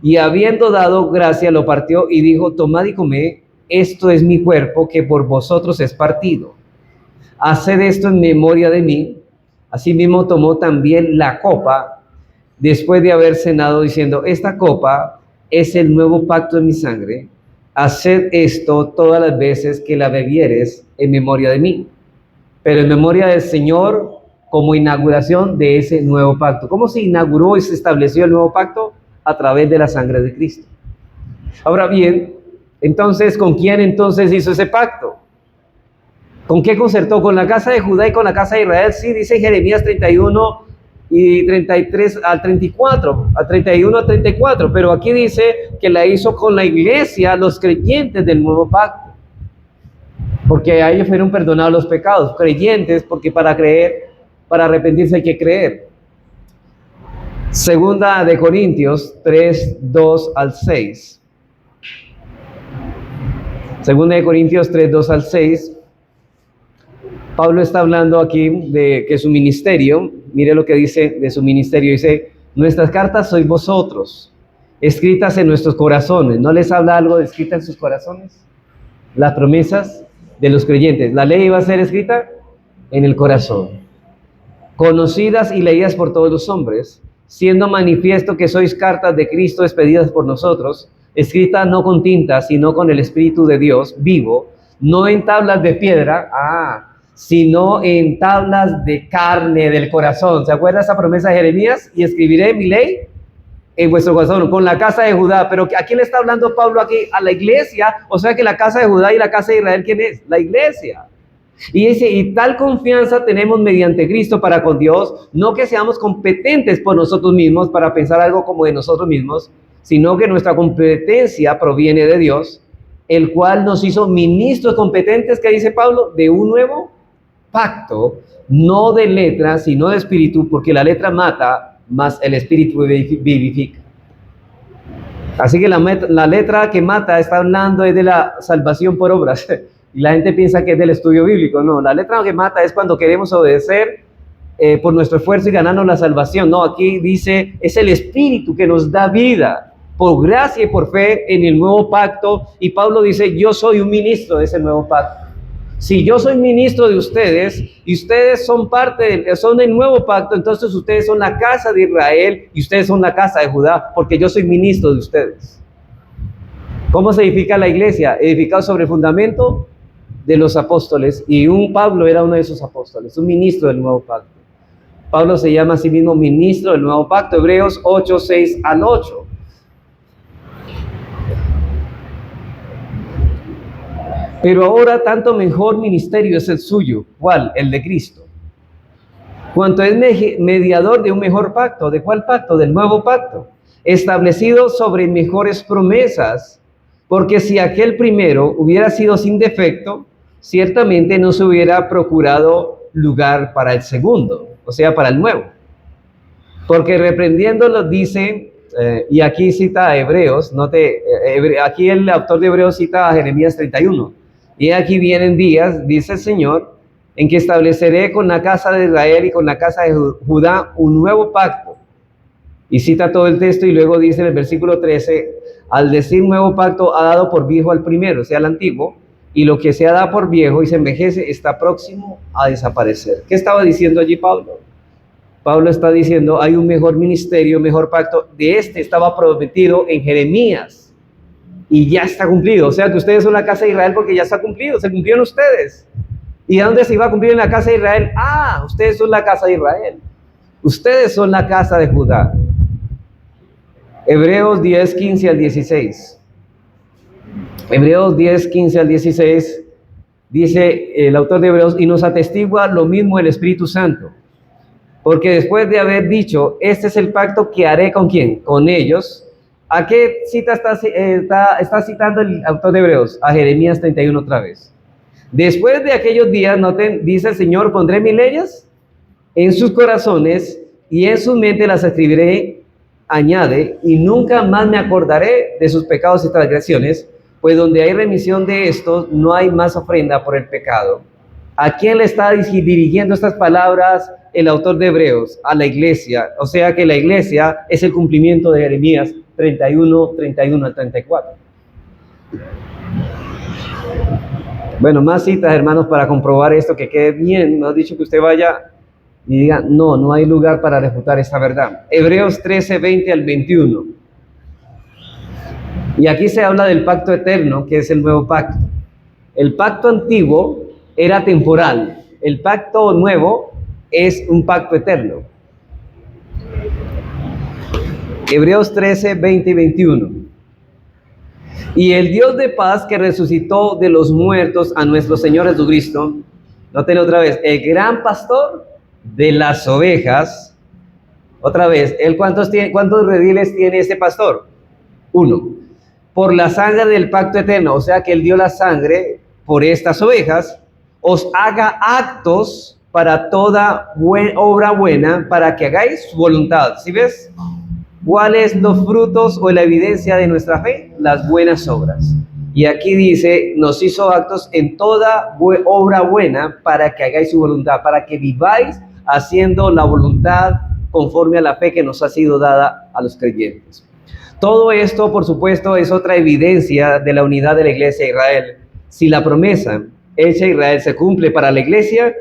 y habiendo dado gracia lo partió y dijo: tomad y comed, esto es mi cuerpo que por vosotros es partido. Haced esto en memoria de mí. Asimismo tomó también la copa después de haber cenado, diciendo: esta copa es el nuevo pacto en mi sangre. Haced esto todas las veces que la bebieres en memoria de mí. Pero en memoria del Señor, como inauguración de ese nuevo pacto. ¿Cómo se inauguró y se estableció el nuevo pacto? A través de la sangre de Cristo. Ahora bien, entonces, ¿con quién entonces hizo ese pacto? ¿Con qué concertó? ¿Con la casa de Judá y con la casa de Israel? Sí, dice Jeremías 31 y 33 al 34, al 31 al 34, pero aquí dice que la hizo con la iglesia, los creyentes del nuevo pacto, porque a ellos fueron perdonados los pecados. Creyentes, porque para creer, para arrepentirse hay que creer. Segunda de Corintios 3, 2 al 6. Segunda de Corintios 3, 2 al 6. Pablo está hablando aquí de que su ministerio, mire lo que dice de su ministerio, dice: nuestras cartas sois vosotros, escritas en nuestros corazones. ¿No les habla algo de escrita en sus corazones? Las promesas de los creyentes. La ley iba a ser escrita en el corazón. Conocidas y leídas por todos los hombres, siendo manifiesto que sois cartas de Cristo expedidas por nosotros, escritas no con tinta, sino con el Espíritu de Dios vivo, no en tablas de piedra, sino en tablas de carne del corazón. ¿Se acuerda esa promesa de Jeremías? Y escribiré mi ley en vuestro corazón, con la casa de Judá. Pero ¿a quién le está hablando Pablo aquí? A la iglesia. O sea que la casa de Judá y la casa de Israel, ¿quién es? La iglesia. Y dice: y tal confianza tenemos mediante Cristo para con Dios, no que seamos competentes por nosotros mismos para pensar algo como de nosotros mismos, sino que nuestra competencia proviene de Dios, el cual nos hizo ministros competentes, que dice Pablo, de un nuevo pacto, no de letra, sino de espíritu, porque la letra mata, mas el Espíritu vivifica. Así que la letra que mata está hablando es de la salvación por obras. Y la gente piensa que es del estudio bíblico. No, la letra que mata es cuando queremos obedecer por nuestro esfuerzo y ganarnos la salvación. No, aquí dice, es el Espíritu que nos da vida por gracia y por fe en el nuevo pacto. Y Pablo dice, yo soy un ministro de ese nuevo pacto. Si yo soy ministro de ustedes y ustedes son son del nuevo pacto, entonces ustedes son la casa de Israel y ustedes son la casa de Judá, porque yo soy ministro de ustedes. ¿Cómo se edifica la iglesia? Edificado sobre el fundamento de los apóstoles, y Pablo era uno de esos apóstoles, un ministro del nuevo pacto. Pablo se llama a sí mismo ministro del nuevo pacto, Hebreos 8, 6 al 8. Pero ahora tanto mejor ministerio es el suyo. ¿Cuál? El de Cristo. Cuanto es mediador de un mejor pacto. ¿De cuál pacto? Del nuevo pacto. Establecido sobre mejores promesas. Porque si aquel primero hubiera sido sin defecto, ciertamente no se hubiera procurado lugar para el segundo, o sea, para el nuevo. Porque reprendiéndolo dice, y aquí cita a Hebreos, aquí el autor de Hebreos cita a Jeremías 31. Y aquí vienen días, dice el Señor, en que estableceré con la casa de Israel y con la casa de Judá un nuevo pacto. Y cita todo el texto y luego dice en el versículo 13, al decir nuevo pacto ha dado por viejo al primero, o sea, al antiguo, y lo que se ha dado por viejo y se envejece está próximo a desaparecer. ¿Qué estaba diciendo allí Pablo? Pablo está diciendo, hay un mejor ministerio, mejor pacto. De este estaba prometido en Jeremías. Y ya está cumplido, o sea que ustedes son la casa de Israel porque ya está cumplido, se cumplieron ustedes. ¿Y a dónde se iba a cumplir en la casa de Israel? Ah, ustedes son la casa de Israel, ustedes son la casa de Judá. Hebreos 10, 15 al 16. Hebreos 10, 15 al 16, dice el autor de Hebreos, y nos atestigua lo mismo el Espíritu Santo, porque después de haber dicho, este es el pacto que haré ¿con quién? Con ellos. ¿A qué cita está citando el autor de Hebreos? A Jeremías 31 otra vez. Después de aquellos días, noten, dice el Señor, pondré mis leyes en sus corazones y en su mente las escribiré, añade, y nunca más me acordaré de sus pecados y transgresiones, pues donde hay remisión de estos, no hay más ofrenda por el pecado. ¿A quién le está dirigiendo estas palabras el autor de Hebreos? A la iglesia. O sea que la iglesia es el cumplimiento de Jeremías 31 al 34. Bueno, más citas, hermanos, para comprobar esto, que quede bien. No he dicho que usted vaya y diga, no hay lugar para refutar esta verdad. Hebreos 13, 20 al 21. Y aquí se habla del pacto eterno, que es el nuevo pacto. El pacto antiguo era temporal. El pacto nuevo es un pacto eterno. Hebreos 13, 20 y 21. Y el Dios de paz que resucitó de los muertos a nuestro Señor Jesucristo, nótenlo otra vez, el gran pastor de las ovejas. Otra vez, ¿cuántos rediles tiene este pastor? 1. Por la sangre del pacto eterno, o sea que él dio la sangre por estas ovejas, os haga actos para toda obra buena, para que hagáis su voluntad. ¿Sí ves? ¿Cuáles los frutos o la evidencia de nuestra fe? Las buenas obras. Y aquí dice, nos hizo actos en toda obra buena para que hagáis su voluntad, para que viváis haciendo la voluntad conforme a la fe que nos ha sido dada a los creyentes. Todo esto, por supuesto, es otra evidencia de la unidad de la iglesia de Israel. Si la promesa hecha a Israel se cumple para la iglesia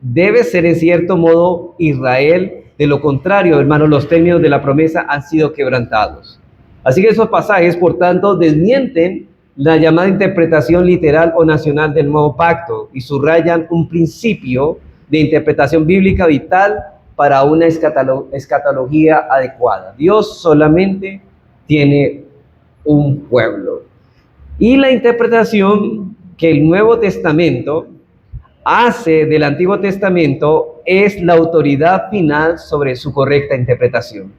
debe ser en cierto modo Israel. De lo contrario, hermanos, los términos de la promesa han sido quebrantados. Así que esos pasajes, por tanto, desmienten la llamada interpretación literal o nacional del nuevo pacto y subrayan un principio de interpretación bíblica vital para una escatología adecuada. Dios solamente tiene un pueblo. Y la interpretación que el Nuevo Testamento hace del Antiguo Testamento es la autoridad final sobre su correcta interpretación.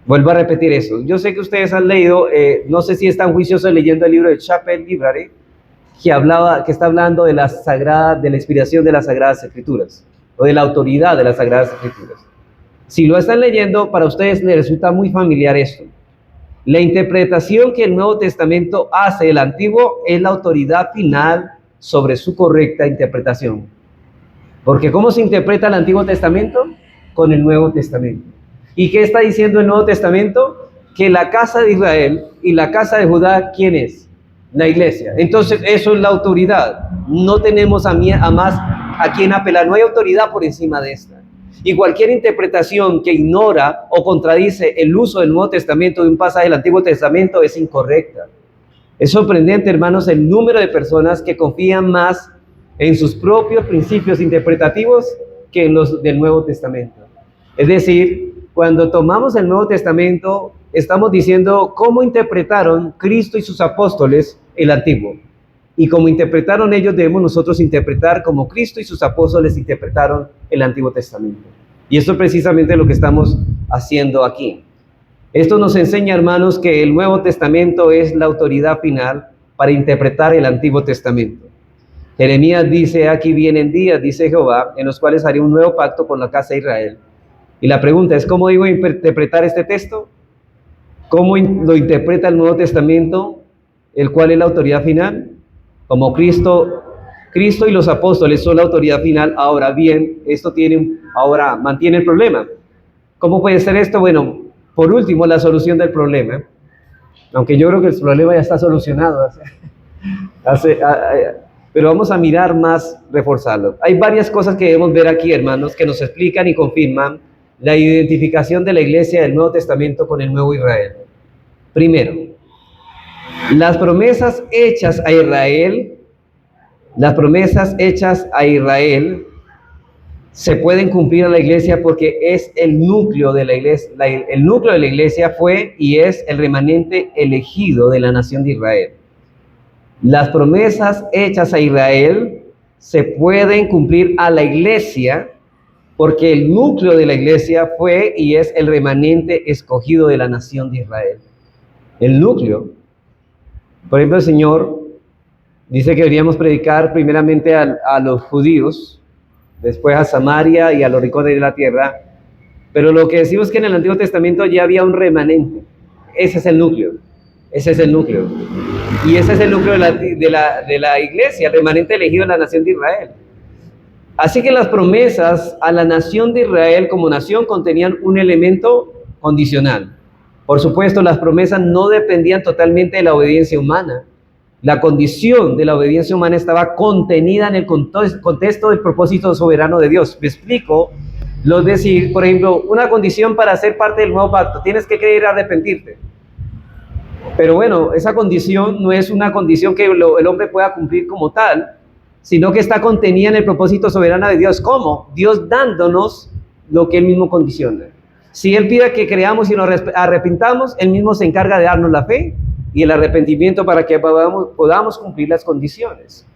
Vuelvo a repetir eso. Yo sé que ustedes han leído, no sé si están juiciosos leyendo el libro de Chapel Library, que está hablando de la inspiración de las Sagradas Escrituras, o de la autoridad de las Sagradas Escrituras. Si lo están leyendo, para ustedes les resulta muy familiar esto. La interpretación que el Nuevo Testamento hace del Antiguo es la autoridad final sobre su correcta interpretación. Porque ¿cómo se interpreta el Antiguo Testamento? Con el Nuevo Testamento. ¿Y qué está diciendo el Nuevo Testamento? Que la casa de Israel y la casa de Judá, ¿quién es? La iglesia. Entonces, eso es la autoridad. No tenemos a más a quien apelar. No hay autoridad por encima de esta. Y cualquier interpretación que ignora o contradice el uso del Nuevo Testamento de un pasaje del Antiguo Testamento es incorrecta. Es sorprendente, hermanos, el número de personas que confían más en sus propios principios interpretativos que en los del Nuevo Testamento. Es decir, cuando tomamos el Nuevo Testamento, estamos diciendo cómo interpretaron Cristo y sus apóstoles el Antiguo. Y como interpretaron ellos, debemos nosotros interpretar como Cristo y sus apóstoles interpretaron el Antiguo Testamento. Y esto es precisamente lo que estamos haciendo aquí. Esto nos enseña, hermanos, que el Nuevo Testamento es la autoridad final para interpretar el Antiguo Testamento. Jeremías dice, aquí vienen días, dice Jehová, en los cuales haré un nuevo pacto con la casa de Israel. Y la pregunta es, ¿cómo digo interpretar este texto? ¿Cómo lo interpreta el Nuevo Testamento, el cual es la autoridad final? Como Cristo y los apóstoles son la autoridad final. Ahora bien, ahora mantiene el problema. ¿Cómo puede ser esto? Bueno, por último, la solución del problema. Aunque yo creo que el problema ya está solucionado. Pero vamos a mirar más, reforzarlo. Hay varias cosas que debemos ver aquí, hermanos, que nos explican y confirman la identificación de la iglesia del Nuevo Testamento con el Nuevo Israel. Primero, las promesas hechas a Israel se pueden cumplir a la iglesia porque es el núcleo de la iglesia. El núcleo de la iglesia fue y es el remanente elegido de la nación de Israel. Las promesas hechas a Israel se pueden cumplir a la iglesia porque el núcleo de la iglesia fue y es el remanente escogido de la nación de Israel. El núcleo. Por ejemplo, el Señor dice que deberíamos predicar primeramente a los judíos, después a Samaria y a los rincones de la tierra. Pero lo que decimos es que en el Antiguo Testamento ya había un remanente. Ese es el núcleo. Ese es el núcleo. Y ese es el núcleo de la iglesia, el remanente elegido de la nación de Israel. Así que las promesas a la nación de Israel como nación contenían un elemento condicional. Por supuesto, las promesas no dependían totalmente de la obediencia humana. La condición de la obediencia humana estaba contenida en el contexto del propósito soberano de Dios. Me explico. Es decir, por ejemplo, una condición para ser parte del nuevo pacto, tienes que creer y arrepentirte. Pero bueno, esa condición no es una condición que el hombre pueda cumplir como tal, sino que está contenida en el propósito soberano de Dios. ¿Cómo? Dios dándonos lo que Él mismo condiciona. Si Él pide que creamos y nos arrepintamos, Él mismo se encarga de darnos la fe y el arrepentimiento para que podamos cumplir las condiciones.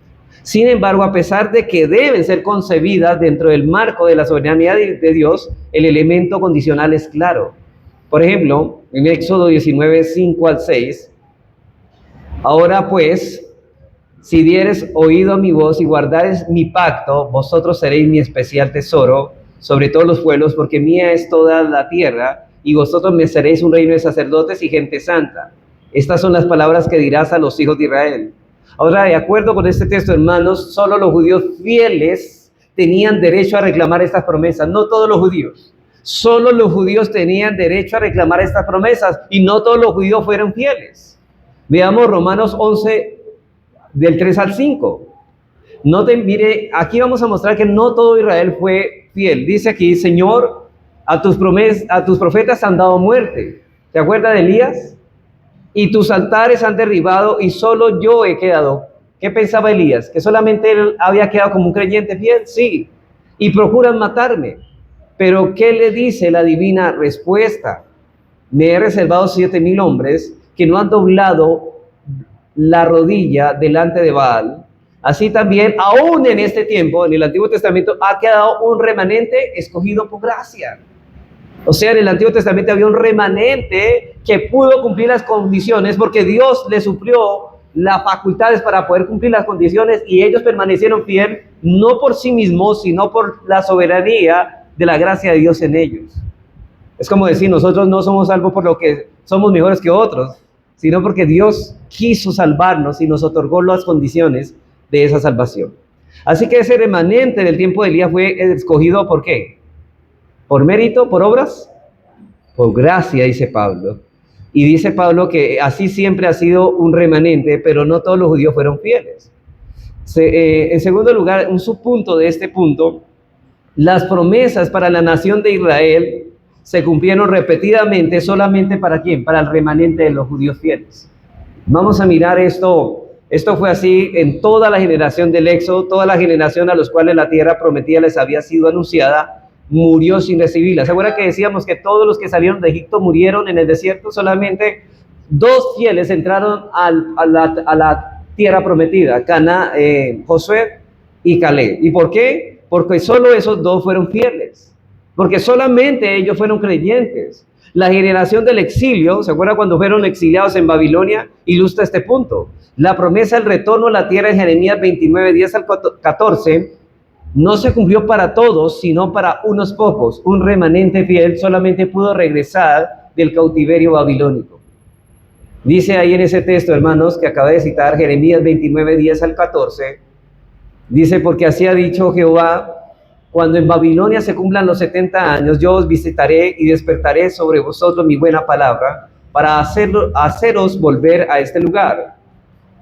Sin embargo, a pesar de que deben ser concebidas dentro del marco de la soberanía de Dios, el elemento condicional es claro. Por ejemplo, en Éxodo 19, 5 al 6, ahora pues, si dieres oído a mi voz y guardares mi pacto, vosotros seréis mi especial tesoro sobre todos los pueblos, porque mía es toda la tierra, y vosotros me seréis un reino de sacerdotes y gente santa. Estas son las palabras que dirás a los hijos de Israel. Ahora, de acuerdo con este texto, hermanos, solo los judíos fieles tenían derecho a reclamar estas promesas, no todos los judíos. Solo los judíos tenían derecho a reclamar estas promesas, y no todos los judíos fueron fieles. Veamos Romanos 11, del 3 al 5. Noten, mire, aquí vamos a mostrar que no todo Israel fue fiel. Dice aquí, Señor, a tus profetas han dado muerte. ¿Te acuerdas de Elías? Y tus altares han derribado y solo yo he quedado. ¿Qué pensaba Elías? ¿Que solamente él había quedado como un creyente fiel? Sí. Y procuran matarme. Pero ¿qué le dice la divina respuesta? Me he reservado 7,000 hombres que no han doblado la rodilla delante de Baal. Así también, aún en este tiempo, en el Antiguo Testamento, ha quedado un remanente escogido por gracia. O sea, en el Antiguo Testamento había un remanente que pudo cumplir las condiciones porque Dios le suplió las facultades para poder cumplir las condiciones, y ellos permanecieron fieles no por sí mismos, sino por la soberanía de la gracia de Dios en ellos. Es como decir, nosotros no somos salvos por lo que somos mejores que otros, sino porque Dios quiso salvarnos y nos otorgó las condiciones de esa salvación. Así que ese remanente del tiempo de Elías fue escogido, ¿por qué? ¿Por mérito? ¿Por obras? Por gracia, dice Pablo. Y dice Pablo que así siempre ha sido un remanente, pero no todos los judíos fueron fieles. En segundo lugar, un subpunto de este punto, las promesas para la nación de Israel se cumplieron repetidamente solamente ¿para quién? Para el remanente de los judíos fieles. Vamos a mirar esto. Esto fue así en toda la generación del Éxodo, toda la generación a los cuales la tierra prometida les había sido anunciada, murió sin recibirla. ¿Se acuerdan que decíamos que todos los que salieron de Egipto murieron en el desierto? Solamente 2 fieles entraron a la tierra prometida, Josué y Caleb. ¿Y por qué? Porque solo esos 2 fueron fieles, porque solamente ellos fueron creyentes. La generación del exilio, ¿se acuerdan cuando fueron exiliados en Babilonia? Ilustra este punto. La promesa del retorno a la tierra en Jeremías 29, 10 al 14, no se cumplió para todos, sino para unos pocos. Un remanente fiel solamente pudo regresar del cautiverio babilónico. Dice ahí en ese texto, hermanos, que acabé de citar, Jeremías 29, 10 al 14, dice, porque así ha dicho Jehová, cuando en Babilonia se cumplan los 70 años, yo os visitaré y despertaré sobre vosotros mi buena palabra para haceros volver a este lugar.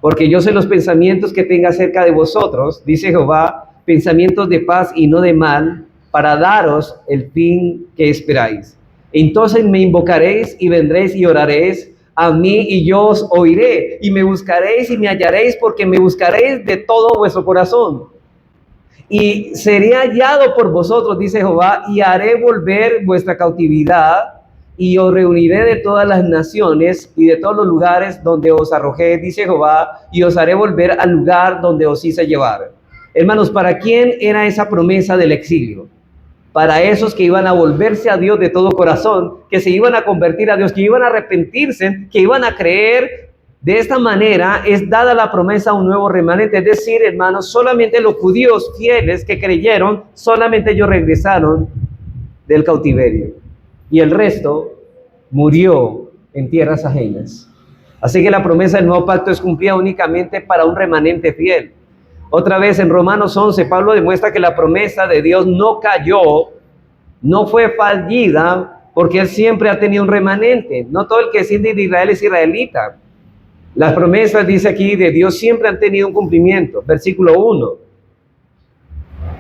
Porque yo sé los pensamientos que tenga acerca de vosotros, dice Jehová, pensamientos de paz y no de mal, para daros el fin que esperáis. Entonces me invocaréis y vendréis y oraréis a mí y yo os oiré, y me buscaréis y me hallaréis, porque me buscaréis de todo vuestro corazón. Y seré hallado por vosotros, dice Jehová, y haré volver vuestra cautividad, y os reuniré de todas las naciones y de todos los lugares donde os arrojé, dice Jehová, y os haré volver al lugar donde os hice llevar. Hermanos, ¿para quién era esa promesa del exilio? Para esos que iban a volverse a Dios de todo corazón, que se iban a convertir a Dios, que iban a arrepentirse, que iban a creer. De esta manera es dada la promesa a un nuevo remanente. Es decir, hermanos, solamente los judíos fieles que creyeron, solamente ellos regresaron del cautiverio. Y el resto murió en tierras ajenas. Así que la promesa del nuevo pacto es cumplida únicamente para un remanente fiel. Otra vez en Romanos 11, Pablo demuestra que la promesa de Dios no cayó, no fue fallida, porque Él siempre ha tenido un remanente. No todo el que desciende de Israel es israelita. Las promesas, dice aquí, de Dios siempre han tenido un cumplimiento. Versículo 1.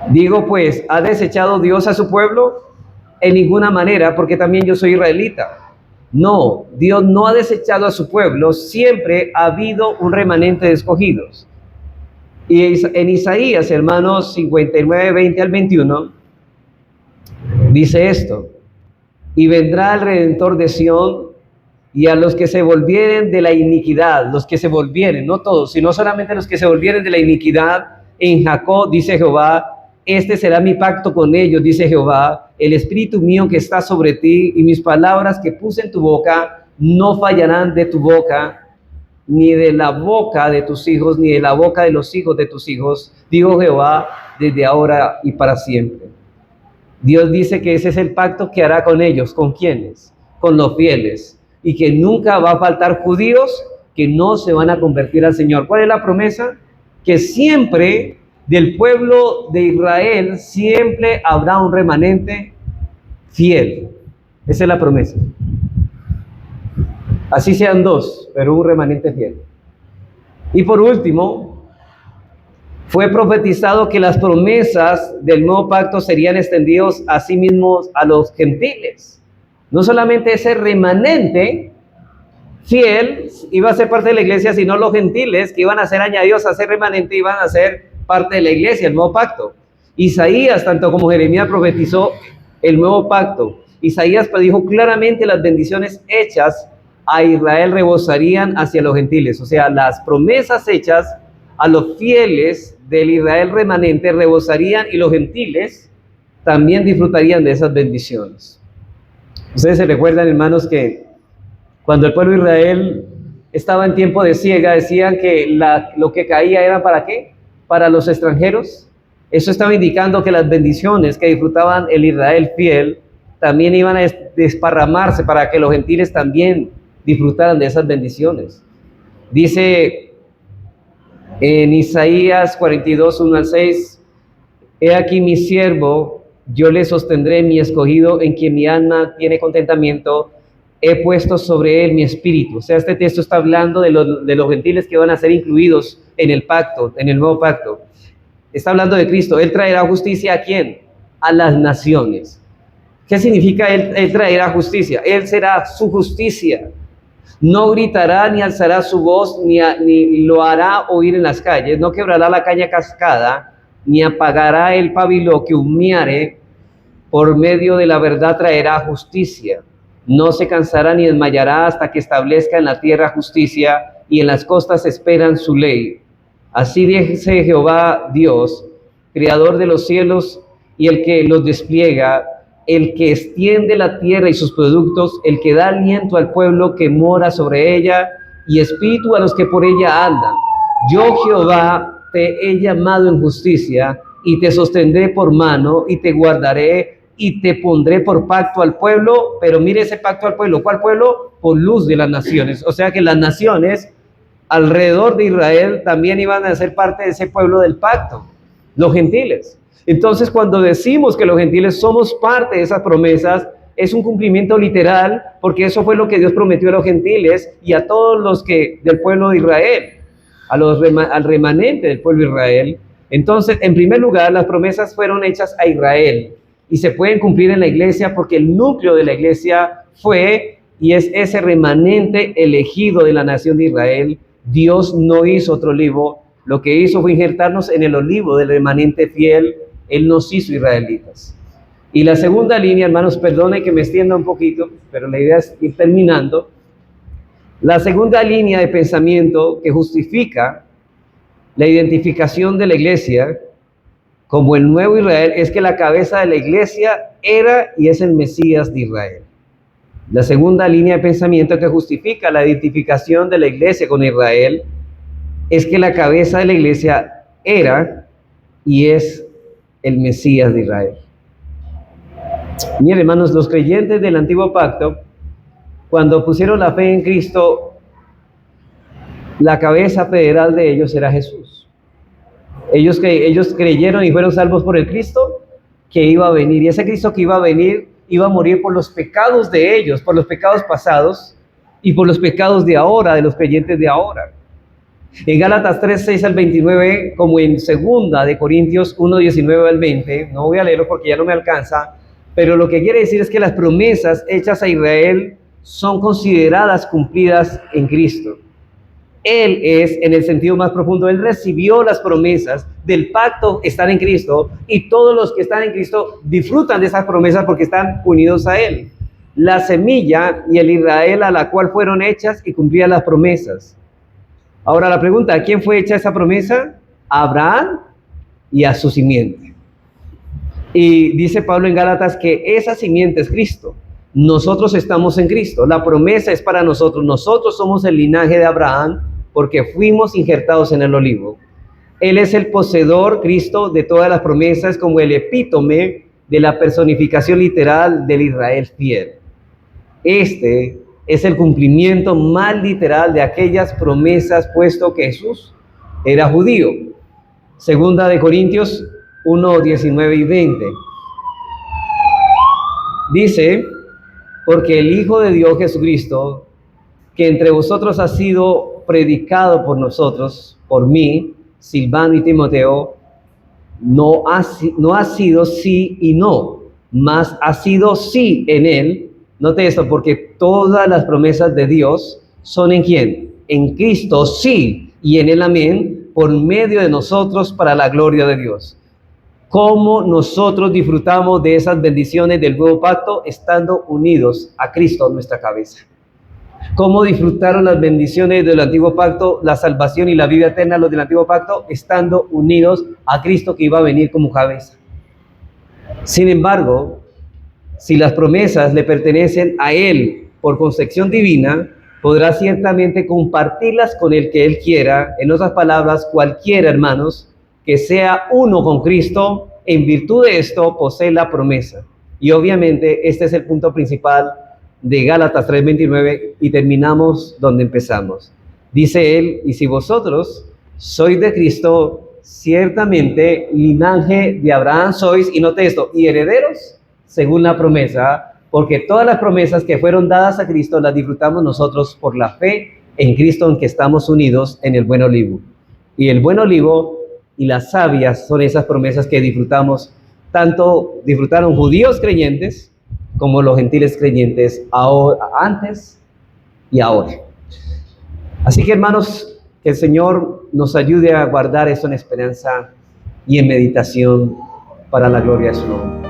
Digo pues, ¿ha desechado Dios a su pueblo? En ninguna manera, porque también yo soy israelita. No, Dios no ha desechado a su pueblo, siempre ha habido un remanente de escogidos. Y en Isaías, hermanos, 59, 20 al 21, dice esto: y vendrá el Redentor de Sión, y a los que se volvieren de la iniquidad, los que se volvieren, no todos, sino solamente los que se volvieren de la iniquidad, en Jacob, dice Jehová, este será mi pacto con ellos, dice Jehová, el espíritu mío que está sobre ti, y mis palabras que puse en tu boca, no fallarán de tu boca, ni de la boca de tus hijos, ni de la boca de los hijos de tus hijos, dijo Jehová, desde ahora y para siempre. Dios dice que ese es el pacto que hará con ellos. ¿Con quiénes? Con los fieles. Y que nunca va a faltar judíos que no se van a convertir al Señor. ¿Cuál es la promesa? Que siempre del pueblo de Israel, siempre habrá un remanente fiel. Esa es la promesa. Así sean 2, pero un remanente fiel. Y por último, fue profetizado que las promesas del nuevo pacto serían extendidos a sí mismos a los gentiles. No solamente ese remanente fiel iba a ser parte de la iglesia, sino los gentiles que iban a ser añadidos a ser remanente iban a ser parte de la iglesia, el nuevo pacto. Isaías, tanto como Jeremías, profetizó el nuevo pacto. Isaías dijo claramente las bendiciones hechas a Israel rebosarían hacia los gentiles. O sea, las promesas hechas a los fieles del Israel remanente rebosarían, y los gentiles también disfrutarían de esas bendiciones. Ustedes se recuerdan, hermanos, que cuando el pueblo de Israel estaba en tiempo de siega, decían que lo que caía era ¿para qué? Para los extranjeros. Eso estaba indicando que las bendiciones que disfrutaban el Israel fiel también iban a desparramarse para que los gentiles también disfrutaran de esas bendiciones. Dice en Isaías 42, 1 al 6, he aquí mi siervo, yo le sostendré, mi escogido, en quien mi alma tiene contentamiento, he puesto sobre él mi espíritu. O sea, este texto está hablando de los gentiles que van a ser incluidos en el pacto, en el nuevo pacto. Está hablando de Cristo. Él traerá justicia ¿a quién? A las naciones. ¿Qué significa él traerá justicia? Él será su justicia. No gritará ni alzará su voz, ni lo hará oír en las calles, no quebrará la caña cascada, ni apagará el pabilo que humeare, por medio de la verdad traerá justicia. No se cansará ni desmayará hasta que establezca en la tierra justicia, y en las costas esperan su ley. Así dice Jehová Dios, creador de los cielos y el que los despliega, el que extiende la tierra y sus productos, el que da aliento al pueblo que mora sobre ella, y espíritu a los que por ella andan. Yo, Jehová, te he llamado en justicia, y te sostendré por mano, y te guardaré, y te pondré por pacto al pueblo. Pero mire ese pacto al pueblo. ¿Cuál pueblo? Por luz de las naciones. O sea que las naciones alrededor de Israel también iban a ser parte de ese pueblo del pacto, los gentiles. Entonces, cuando decimos que los gentiles somos parte de esas promesas, es un cumplimiento literal, porque eso fue lo que Dios prometió a los gentiles y a todos los que del pueblo de Israel, al remanente del pueblo de Israel. Entonces, en primer lugar, las promesas fueron hechas a Israel y se pueden cumplir en la iglesia porque el núcleo de la iglesia fue y es ese remanente elegido de la nación de Israel. Dios no hizo otro olivo, lo que hizo fue injertarnos en el olivo del remanente fiel. Él nos hizo israelitas. Y la segunda línea, hermanos, perdone que me extienda un poquito, pero la idea es ir terminando. La segunda línea de pensamiento que justifica la identificación de la iglesia como el nuevo Israel es que la cabeza de la iglesia era y es el Mesías de Israel. La segunda línea de pensamiento que justifica la identificación de la iglesia con Israel es que la cabeza de la iglesia era y es el Mesías de Israel. Miren, hermanos, los creyentes del antiguo pacto, cuando pusieron la fe en Cristo, la cabeza federal de ellos era Jesús. Ellos creyeron y fueron salvos por el Cristo que iba a venir. Y ese Cristo que iba a venir iba a morir por los pecados de ellos, por los pecados pasados y por los pecados de ahora, de los creyentes de ahora. En Gálatas 3, 6 al 29, como en 2 de Corintios 1, 19 al 20, no voy a leerlo porque ya no me alcanza, pero lo que quiere decir es que las promesas hechas a Israel son consideradas cumplidas en Cristo. Él es, en el sentido más profundo, Él recibió las promesas del pacto, están en Cristo, y todos los que están en Cristo disfrutan de esas promesas porque están unidos a Él. La semilla y el Israel a la cual fueron hechas y cumplidas las promesas. Ahora la pregunta, ¿a quién fue hecha esa promesa? A Abraham y a su simiente. Y dice Pablo en Gálatas que esa simiente es Cristo. Nosotros estamos en Cristo. La promesa es para nosotros. Nosotros somos el linaje de Abraham porque fuimos injertados en el olivo. Él es el poseedor, Cristo, de todas las promesas, como el epítome de la personificación literal del Israel fiel. Este es el cumplimiento más literal de aquellas promesas, puesto que Jesús era judío. 2 de Corintios 1, 19 y 20. Dice, porque el Hijo de Dios Jesucristo, que entre vosotros ha sido predicado por nosotros, por mí, Silvano y Timoteo, no ha sido sí y no, mas ha sido sí en él. Note esto, porque todas las promesas de Dios son ¿en quién? En Cristo, sí, y en él amén, por medio de nosotros para la gloria de Dios. ¿Cómo nosotros disfrutamos de esas bendiciones del nuevo pacto? Estando unidos a Cristo, nuestra cabeza. ¿Cómo disfrutaron las bendiciones del antiguo pacto, la salvación y la vida eterna, los del antiguo pacto? Estando unidos a Cristo que iba a venir como cabeza. Sin embargo, si las promesas le pertenecen a Él por concepción divina, podrá ciertamente compartirlas con el que Él quiera. En otras palabras, cualquiera, hermanos, que sea uno con Cristo, en virtud de esto posee la promesa. Y obviamente este es el punto principal de Gálatas 3:29 y terminamos donde empezamos. Dice él, y si vosotros sois de Cristo, ciertamente linaje de Abraham sois, y note esto, y herederos según la promesa, porque todas las promesas que fueron dadas a Cristo las disfrutamos nosotros por la fe en Cristo, en que estamos unidos en el buen olivo. Y el buen olivo y las sabias son esas promesas que disfrutamos, tanto disfrutaron judíos creyentes como los gentiles creyentes ahora, antes y ahora. Así que, hermanos, que el Señor nos ayude a guardar eso en esperanza y en meditación para la gloria de su nombre.